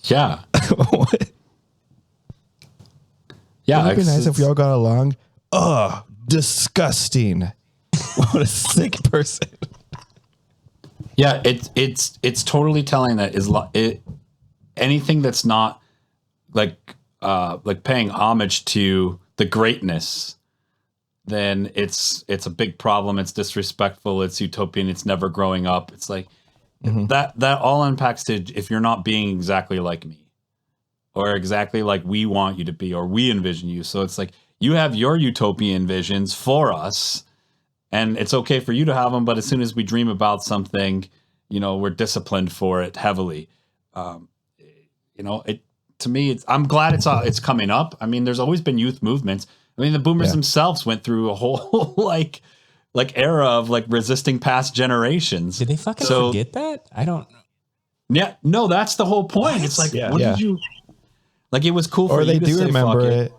Yeah. Yeah. It'd be nice if we all got along. Ugh, disgusting. What a sick person. Yeah, it's totally telling that anything that's not like paying homage to the greatness, then it's a big problem. It's disrespectful. It's utopian. It's never growing up. It's like that all unpacks to if you're not being exactly like me, or exactly like we want you to be, or we envision you. So it's like you have your utopian visions for us, and it's okay for you to have them. But as soon as we dream about something, you know, we're disciplined for it heavily. You know, to me, I'm glad it's coming up. I mean, there's always been youth movements. I mean, the boomers themselves went through a whole like era of like resisting past generations. Did they fucking forget that? I don't. Yeah, no, that's the whole point. What? It's like, what did you like? It was cool for or you they to do say, remember fuck it.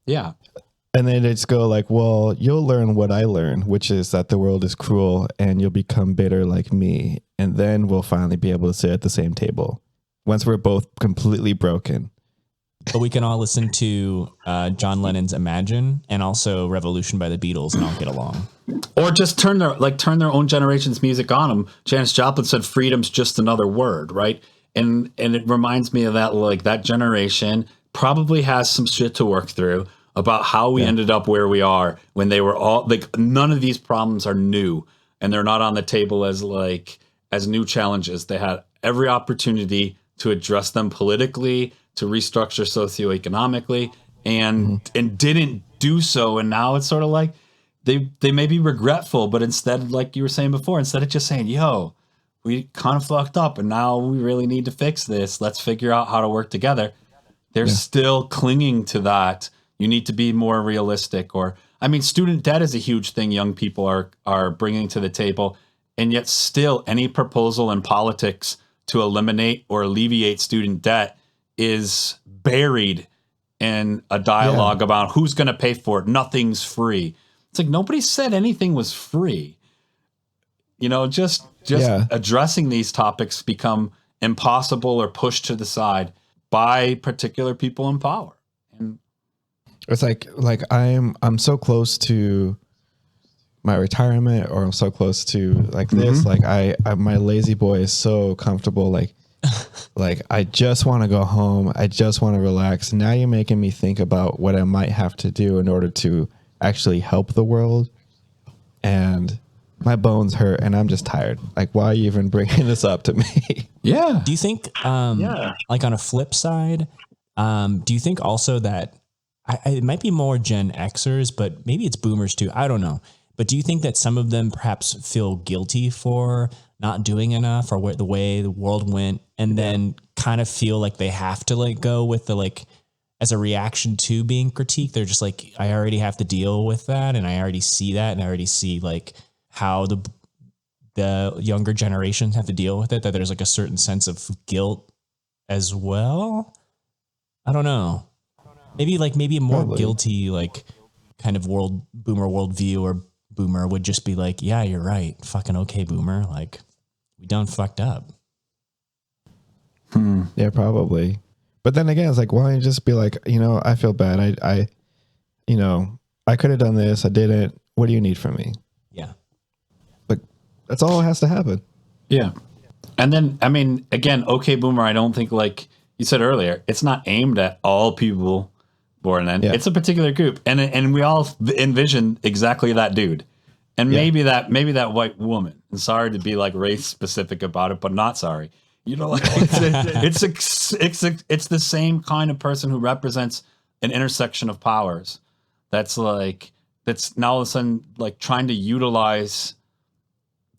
Yeah. And then they just go like, well, you'll learn what I learned, which is that the world is cruel and you'll become bitter like me. And then we'll finally be able to sit at the same table once we're both completely broken. But we can all listen to John Lennon's Imagine and also Revolution by the Beatles and all get along. Or just turn their own generation's music on them. Janis Joplin said freedom's just another word, right? And it reminds me of that, like that generation probably has some shit to work through about how we ended up where we are when they were all like, none of these problems are new and they're not on the table as new challenges. They had every opportunity to address them politically, to restructure socioeconomically, and didn't do so. And now it's sort of like they may be regretful, but instead, like you were saying before, instead of just saying, yo, we kind of fucked up and now we really need to fix this, let's figure out how to work together. They're still clinging to that. You need to be more realistic. Or, I mean, student debt is a huge thing young people are bringing to the table. And yet still any proposal in politics to eliminate or alleviate student debt is buried in a dialogue about who's going to pay for it. Nothing's free. It's like nobody said anything was free. You know, just addressing these topics become impossible or pushed to the side by particular people in power. And it's like I'm so close to my retirement, or I'm so close to like this. Like I my lazy boy is so comfortable. Like I just want to go home. I just want to relax. Now you're making me think about what I might have to do in order to actually help the world. And my bones hurt and I'm just tired. Like, why are you even bringing this up to me? Yeah. Do you think, like on a flip side, do you think also that it might be more Gen Xers, but maybe it's boomers too. I don't know. But do you think that some of them perhaps feel guilty for not doing enough or the way the world went, and then kind of feel like they have to like go with the like as a reaction to being critiqued. They're just like, I already have to deal with that, and I already see that, and I already see like how the younger generations have to deal with it, that there's like a certain sense of guilt as well. I don't know. Maybe a more Probably. guilty, like kind of boomer worldview, or boomer would just be like, yeah, you're right. Fucking okay, boomer. Like, we done fucked up. Yeah, probably. But then again, it's like, why don't you just be like, I feel bad. I could have done this. I didn't. What do you need from me? Yeah. Like, that's all that has to happen. Yeah. And then, I mean, again, okay, boomer, I don't think, like you said earlier, it's not aimed at all people born then. Yeah. It's a particular group. And we all envision exactly that dude. And maybe that white woman. And sorry to be like race specific about it, but not sorry. Like it's the same kind of person who represents an intersection of powers. That's now all of a sudden like trying to utilize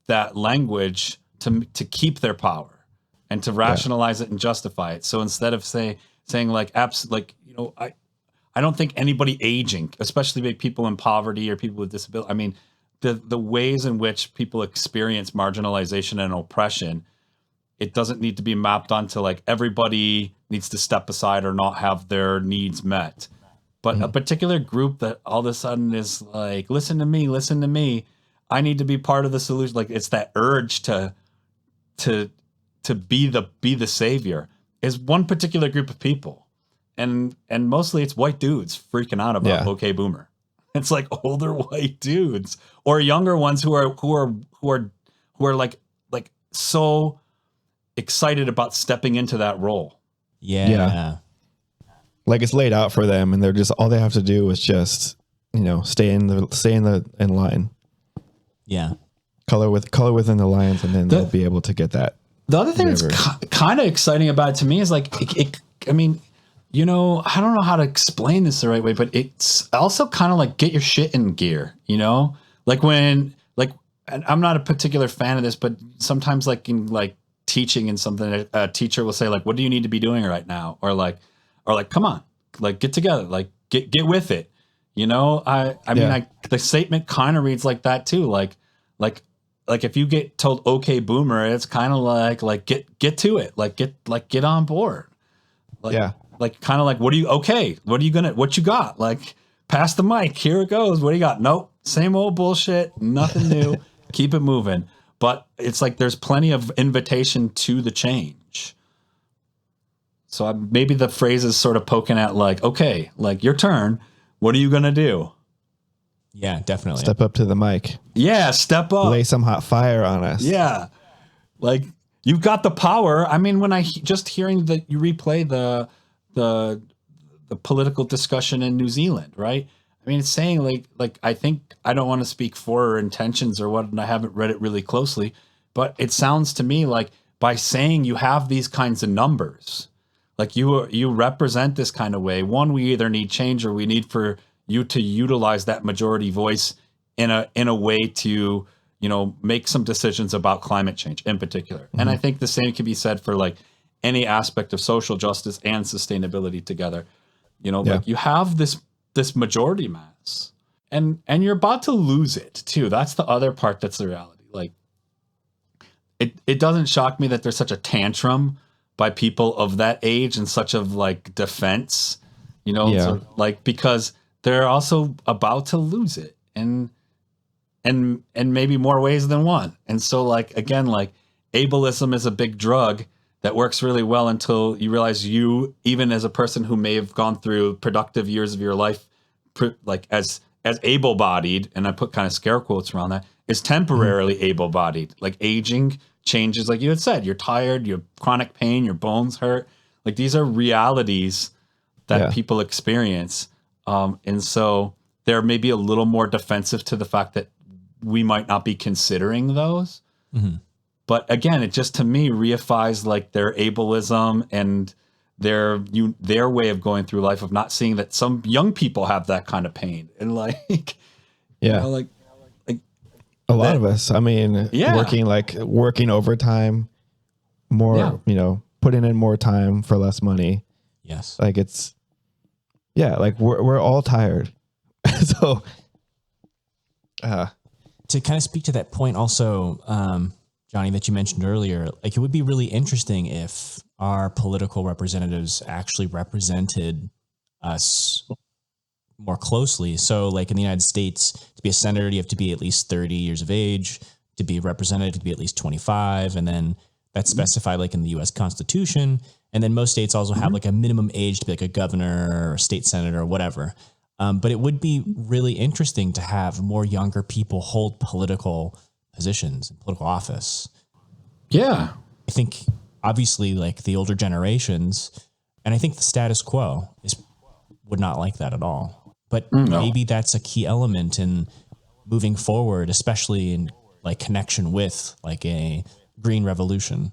that language to keep their power and to rationalize it and justify it. So instead of saying like I don't think anybody aging, especially like people in poverty or people with disability. I mean, the ways in which people experience marginalization and oppression, it doesn't need to be mapped onto like everybody needs to step aside or not have their needs met. But a particular group that all of a sudden is like, listen to me. I need to be part of the solution. Like it's that urge to be the savior is one particular group of people. And mostly it's white dudes freaking out about okay boomer. It's like older white dudes or younger ones who are like so excited about stepping into that role. Yeah. Like it's laid out for them, and they're just all they have to do is just stay in line. Yeah. Color within the lines, and then they'll be able to get that. The other thing that's kind of exciting about it to me is like I mean, I don't know how to explain this the right way, but it's also kind of like get your shit in gear, like when and I'm not a particular fan of this, but sometimes like in like teaching and something, a teacher will say like, what do you need to be doing right now? Or like, come on, like get together, like get with it. I mean, the statement kind of reads like that too. Like if you get told, okay, boomer, it's kind of like get to it. Like get on board. Like kind of like, what you got? Like pass the mic. Here it goes. What do you got? Nope. Same old bullshit. Nothing new. Keep it moving. But it's like there's plenty of invitation to the change. So maybe the phrase is sort of poking at like, okay, like your turn. What are you going to do? Yeah, definitely. Step up to the mic. Yeah, step up. Lay some hot fire on us. Yeah. Like you've got the power. I mean, when I just hearing that you replay the political discussion in New Zealand, right? I mean, it's saying like I think I don't want to speak for her intentions or what, and I haven't read it really closely, but it sounds to me like by saying you have these kinds of numbers, like you represent this kind of way. One, we either need change or we need for you to utilize that majority voice in a way to make some decisions about climate change in particular. Mm-hmm. And I think the same can be said for like any aspect of social justice and sustainability together. Like you have this majority mass and you're about to lose it too. That's the other part. That's the reality. Like it doesn't shock me that there's such a tantrum by people of that age and such of like defense, so, like, because they're also about to lose it and maybe more ways than one. And so like, again, like ableism is a big drug that works really well until you realize you, even as a person who may have gone through productive years of your life, like as able-bodied, and I put kind of scare quotes around that, is temporarily able-bodied. Like aging changes, like you had said, you're tired, you have chronic pain, your bones hurt. Like these are realities that people experience. And so they're maybe a little more defensive to the fact that we might not be considering those. Mm-hmm. But again, it just to me reifies like their ableism and their way of going through life, of not seeing that some young people have that kind of pain. And like, like a lot of us, I mean, working overtime more, putting in more time for less money. Yes. Like it's Yeah, like we're all tired. So to kind of speak to that point also, Johnny, that you mentioned earlier, like it would be really interesting if our political representatives actually represented us more closely. So like in the United States, to be a senator, you have to be at least 30 years of age. To be a representative, to be at least 25. And then that's specified like in the US Constitution. And then most states also have like a minimum age to be like a governor or a state senator or whatever. But it would be really interesting to have more younger people hold political positions and political office. Yeah. I think obviously like the older generations, and I think the status quo would not like that at all. But maybe that's a key element in moving forward, especially in like connection with like a green revolution.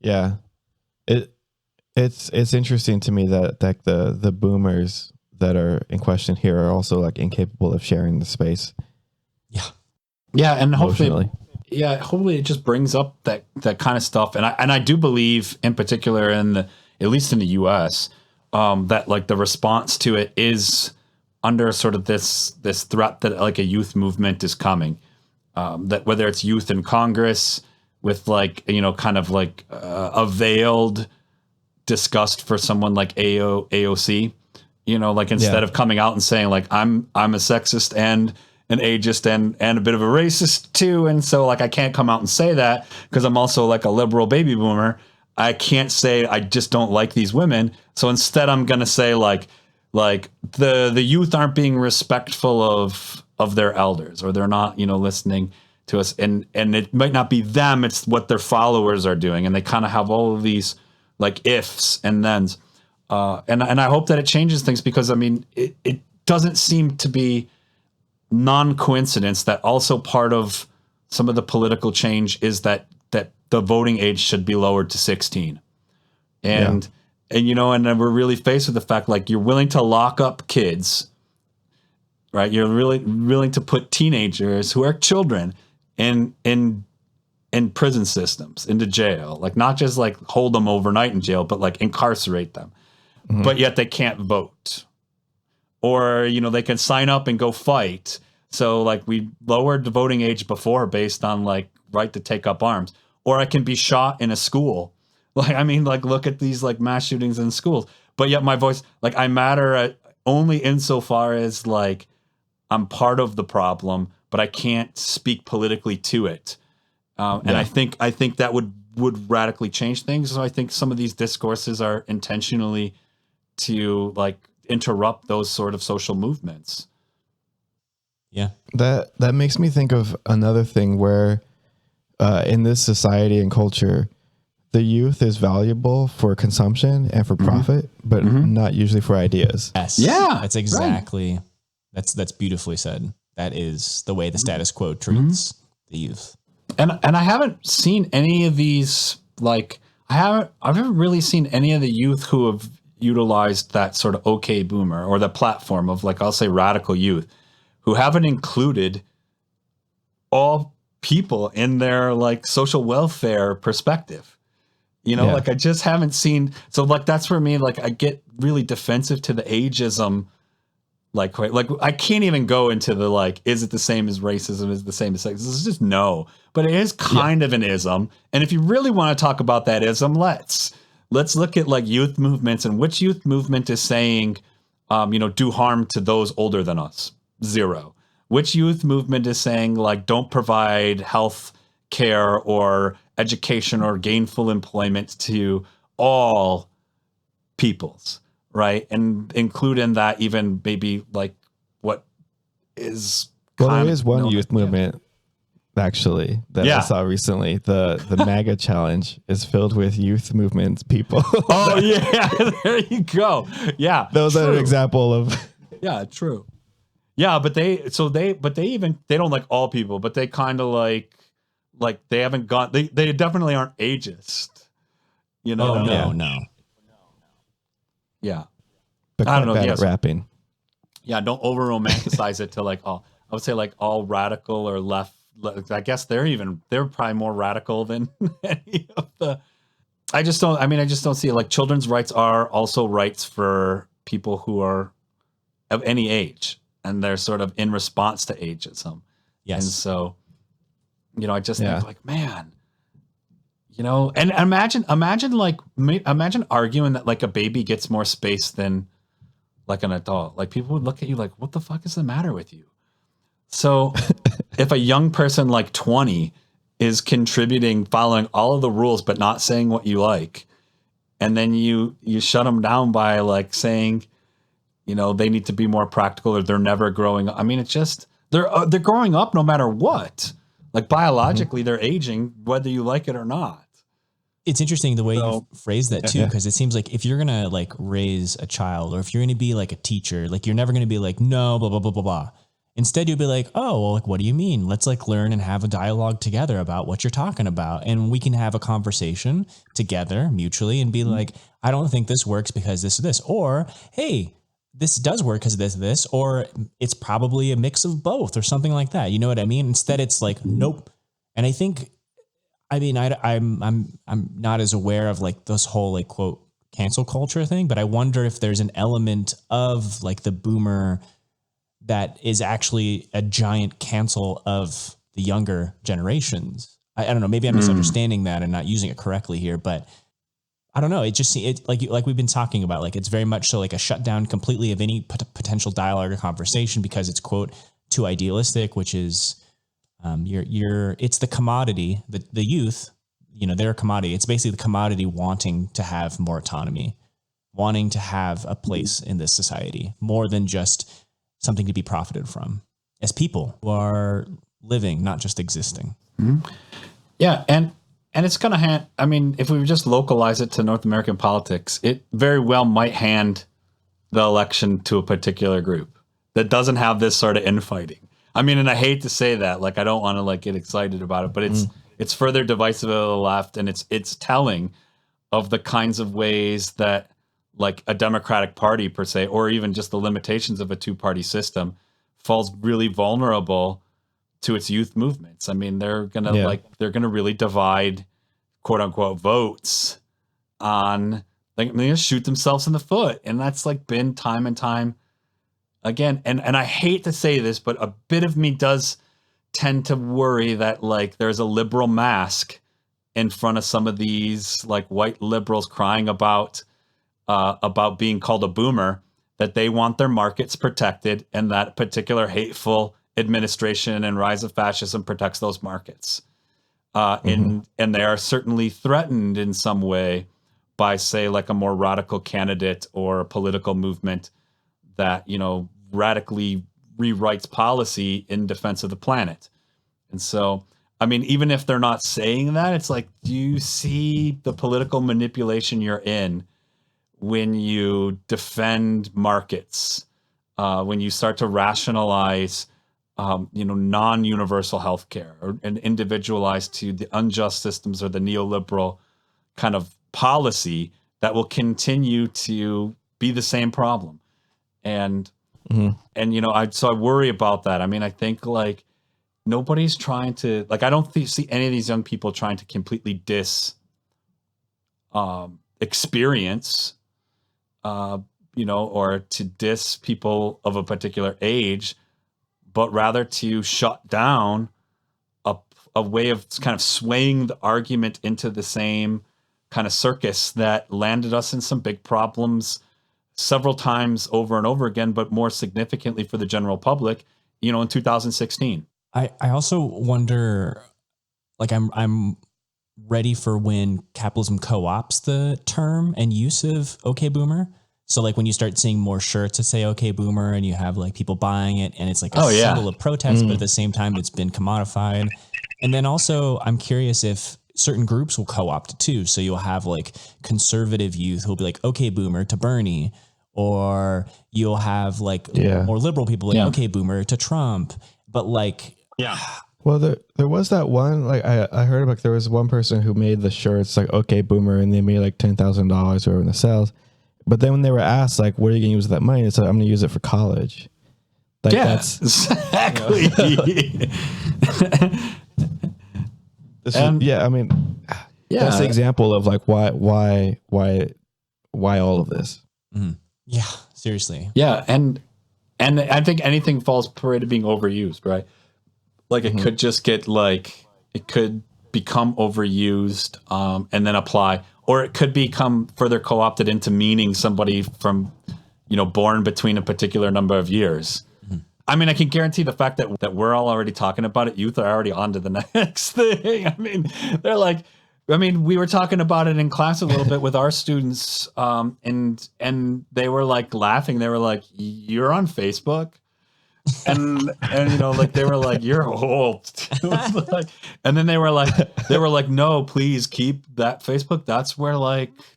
yeah, it's interesting to me that the boomers that are in question here are also like incapable of sharing the space. Yeah, and hopefully, Emotionally. it just brings up that kind of stuff. And I do believe, in particular, at least in the U.S., that like the response to it is under sort of this threat that like a youth movement is coming. That whether it's youth in Congress with like kind of like a veiled disgust for someone like AOC, like instead of coming out and saying like I'm a sexist and an ageist and a bit of a racist too, and so like I can't come out and say that because I'm also like a liberal baby boomer. I can't say I just don't like these women. So instead I'm gonna say like the youth aren't being respectful of their elders, or they're not listening to us, and it might not be them, it's what their followers are doing, and they kind of have all of these like ifs and thens, and I hope that it changes things, because I mean it doesn't seem to be non-coincidence that also part of some of the political change is that the voting age should be lowered to 16, and then we're really faced with the fact like you're willing to lock up kids, right? You're really willing to put teenagers who are children in prison systems, into jail, like not just like hold them overnight in jail, but like incarcerate them. But yet they can't vote, or they can sign up and go fight. So like we lowered the voting age before based on like right to take up arms, or I can be shot in a school. Like, I mean, like look at these like mass shootings in schools, but yet my voice, like I matter only insofar as like I'm part of the problem, but I can't speak politically to it. And I think that would radically change things. So I think some of these discourses are intentionally to like interrupt those sort of social movements. Yeah. That makes me think of another thing where in this society and culture, the youth is valuable for consumption and for profit, but not usually for ideas. Yes. Yeah. That's exactly, that's beautifully said. That is the way the status quo treats the youth. And I haven't seen any of these, like I've never really seen any of the youth who have utilized that sort of okay boomer or the platform of like, I'll say radical youth, who haven't included all people in their like social welfare perspective. Like I just haven't seen. So like, that's for me, like I get really defensive to the ageism. Like I can't even go into the, like, is it the same as racism? Is it the same as sexism? It's just no, but it is kind of an ism. And if you really want to talk about that ism, let's look at like youth movements, and which youth movement is saying, do harm to those older than us? Zero. Which youth movement is saying like, don't provide health care or education or gainful employment to all peoples? Right, and include in that even maybe like what is there is one youth movement actually that I saw recently. The MAGA challenge is filled with youth movements people. Oh yeah, there you go. Yeah, those are an example of. Yeah, true. Yeah, but they don't like all people, but they kind of like they haven't gone. They definitely aren't ageist. No. Yeah. But I don't know. bad at rapping. Yeah, don't over romanticize it to like all. I would say like all radical or left. I guess they're probably more radical than any of the. I just don't see it. Like children's rights are also rights for people who are of any age, and they're sort of in response to ageism. Yes. And so, I just think like, man, and imagine arguing that like a baby gets more space than like an adult. Like people would look at you like, what the fuck is the matter with you? So if a young person like 20 is contributing, following all of the rules, but not saying what you like, and then you shut them down by like saying, they need to be more practical or they're never growing up. I mean, it's just, they're growing up no matter what. Like biologically, they're aging, whether you like it or not. It's interesting the way you phrase that too, because it seems like if you're gonna like raise a child, or if you're gonna be like a teacher, like you're never gonna be like, no, blah blah blah blah blah. Instead, you'll be like, oh, well, like, what do you mean? Let's like learn and have a dialogue together about what you're talking about, and we can have a conversation together mutually, and be like, I don't think this works because this or this, or hey, this does work because of this, or it's probably a mix of both, or something like that. You know what I mean? Instead, it's like, nope. And I think. I mean, I'm not as aware of like this whole like quote cancel culture thing, but I wonder if there's an element of like the boomer that is actually a giant cancel of the younger generations. I don't know. Maybe I'm misunderstanding that and not using it correctly here, but I don't know. It just like we've been talking about, like it's very much so like a shutdown completely of any potential dialogue or conversation because it's quote too idealistic, which is. It's the commodity, the youth, they're a commodity. It's basically the commodity wanting to have more autonomy, wanting to have a place in this society more than just something to be profited from as people who are living, not just existing. Mm-hmm. Yeah. And it's going to I mean, if we just localize it to North American politics, it very well might hand the election to a particular group that doesn't have this sort of infighting. I mean, and I hate to say that, like, I don't want to like get excited about it, but it's further divisive of the left, and it's telling of the kinds of ways that like a Democratic Party per se, or even just the limitations of a two-party system, falls really vulnerable to its youth movements. I mean, they're gonna really divide, quote unquote, votes on like they're gonna shoot themselves in the foot, and that's like been time and time. Again, and I hate to say this, but a bit of me does tend to worry that like there's a liberal mask in front of some of these like white liberals crying about being called a boomer, that they want their markets protected, and that particular hateful administration and rise of fascism protects those markets. And they are certainly threatened in some way by, say, like a more radical candidate or a political movement that, radically rewrites policy in defense of the planet. And so, I mean, even if they're not saying that, it's like, do you see the political manipulation you're in when you defend markets, when you start to rationalize, non-universal healthcare and individualize to the unjust systems or the neoliberal kind of policy that will continue to be the same problem. And I worry about that. I mean, I think like nobody's trying to, like, I don't see any of these young people trying to completely experience, or to diss people of a particular age, but rather to shut down a way of kind of swaying the argument into the same kind of circus that landed us in some big problems several times over and over again, but more significantly for the general public, in 2016. I also wonder, like, I'm ready for when capitalism co-opts the term and use of "Okay Boomer." So like when you start seeing more shirts that say "Okay Boomer" and you have like people buying it, and it's like a symbol of protest, but at the same time it's been commodified. And then also I'm curious if certain groups will co-opt it too. So you'll have like conservative youth who'll be like "Okay Boomer" to Bernie, or you'll have like more liberal people like "Okay Boomer" to Trump. But like, well, there was that one, like I heard like there was one person who made the shirts like "Okay Boomer" and they made like $10,000 or in the sales. But then when they were asked like, what are you going to use with that money? They said, I'm going to use it for college. Like that's exactly. That's the example of like why all of this. Yeah. seriously. Yeah, and I think anything falls prey to being overused, right? Like it could just get it could become overused and then apply, or it could become further co-opted into meaning somebody from, born between a particular number of years. I mean, I can guarantee the fact that we're all already talking about it. Youth are already on to the next thing. I mean, we were talking about it in class a little bit with our students, and they were like laughing. They were like, "You're on Facebook," and they were like, "You're old," and then they were like, "No, please keep that Facebook. That's where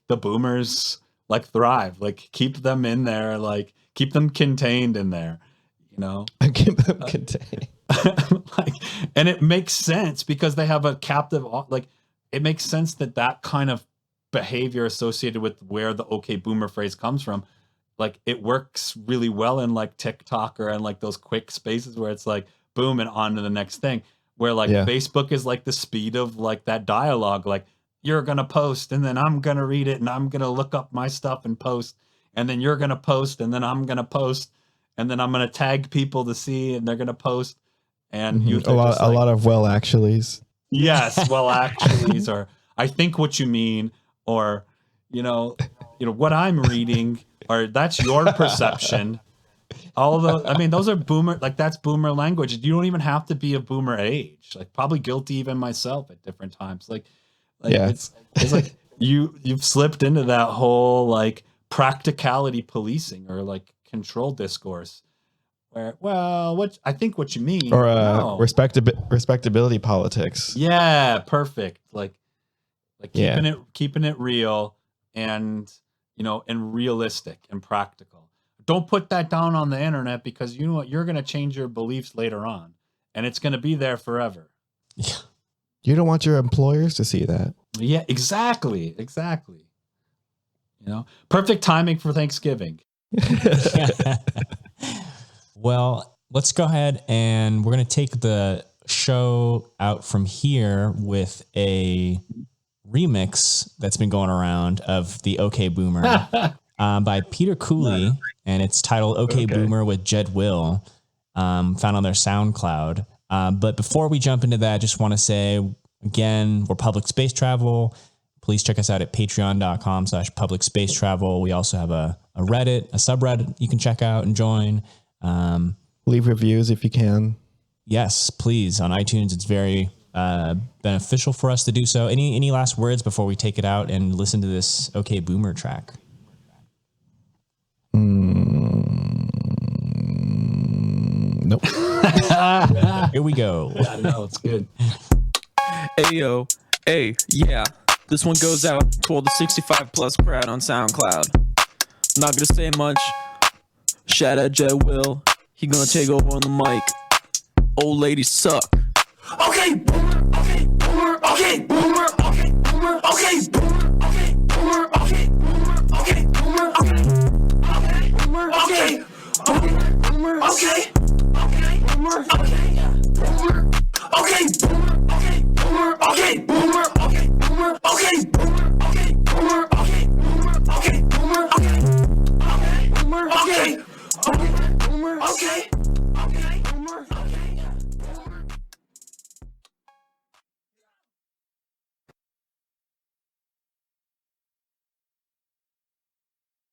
the boomers thrive. Keep them in there. Keep them contained in there." Keep them contained. And it makes sense because they have a captive. It makes sense that kind of behavior associated with where the "okay boomer" phrase comes from, it works really well in TikTok or in those quick spaces where it's boom and on to the next thing. Where Facebook is the speed of that dialogue. You're gonna post and then I'm gonna read it and I'm gonna look up my stuff and post, and then you're gonna post and then I'm gonna post. And then I'm going to tag people to see, and they're going to post. And a lot of well actuallys. Yes, well actuallys, or I think what you mean, or what I'm reading, or that's your perception. Those are boomer. That's boomer language. You don't even have to be a boomer age. Probably guilty even myself at different times. It's you've slipped into that whole practicality policing or control discourse where, I think what you mean, or respectability politics. Yeah, perfect. Keeping it real and and realistic and practical. Don't put that down on the internet because you know what, you're going to change your beliefs later on and it's going to be there forever. Yeah. You don't want your employers to see that. Yeah, exactly. Perfect timing for Thanksgiving. Well, let's go ahead and we're going to take the show out from here with a remix that's been going around of the "Okay Boomer" by Peter Cooley, and it's titled "Okay Boomer" with Jed Will, found on their SoundCloud. But before we jump into that, I just want to say again, we're Public Space Travel. Please check us out at patreon.com/PublicSpaceTravel. We also have a Reddit, a subreddit you can check out and join. Leave reviews if you can. Yes, please. On iTunes, it's very beneficial for us to do so. Any last words before we take it out and listen to this "Okay Boomer" track? Nope. Here we go. Yeah, no, it's good. Ayo, hey, yeah. This one goes out to all the 65 plus crowd on SoundCloud. Not gonna say much. Shout out Jed Will. He gonna take over on the mic. Old ladies suck. Okay, boomer, okay, boomer, okay, boomer, okay, boomer, okay, boomer.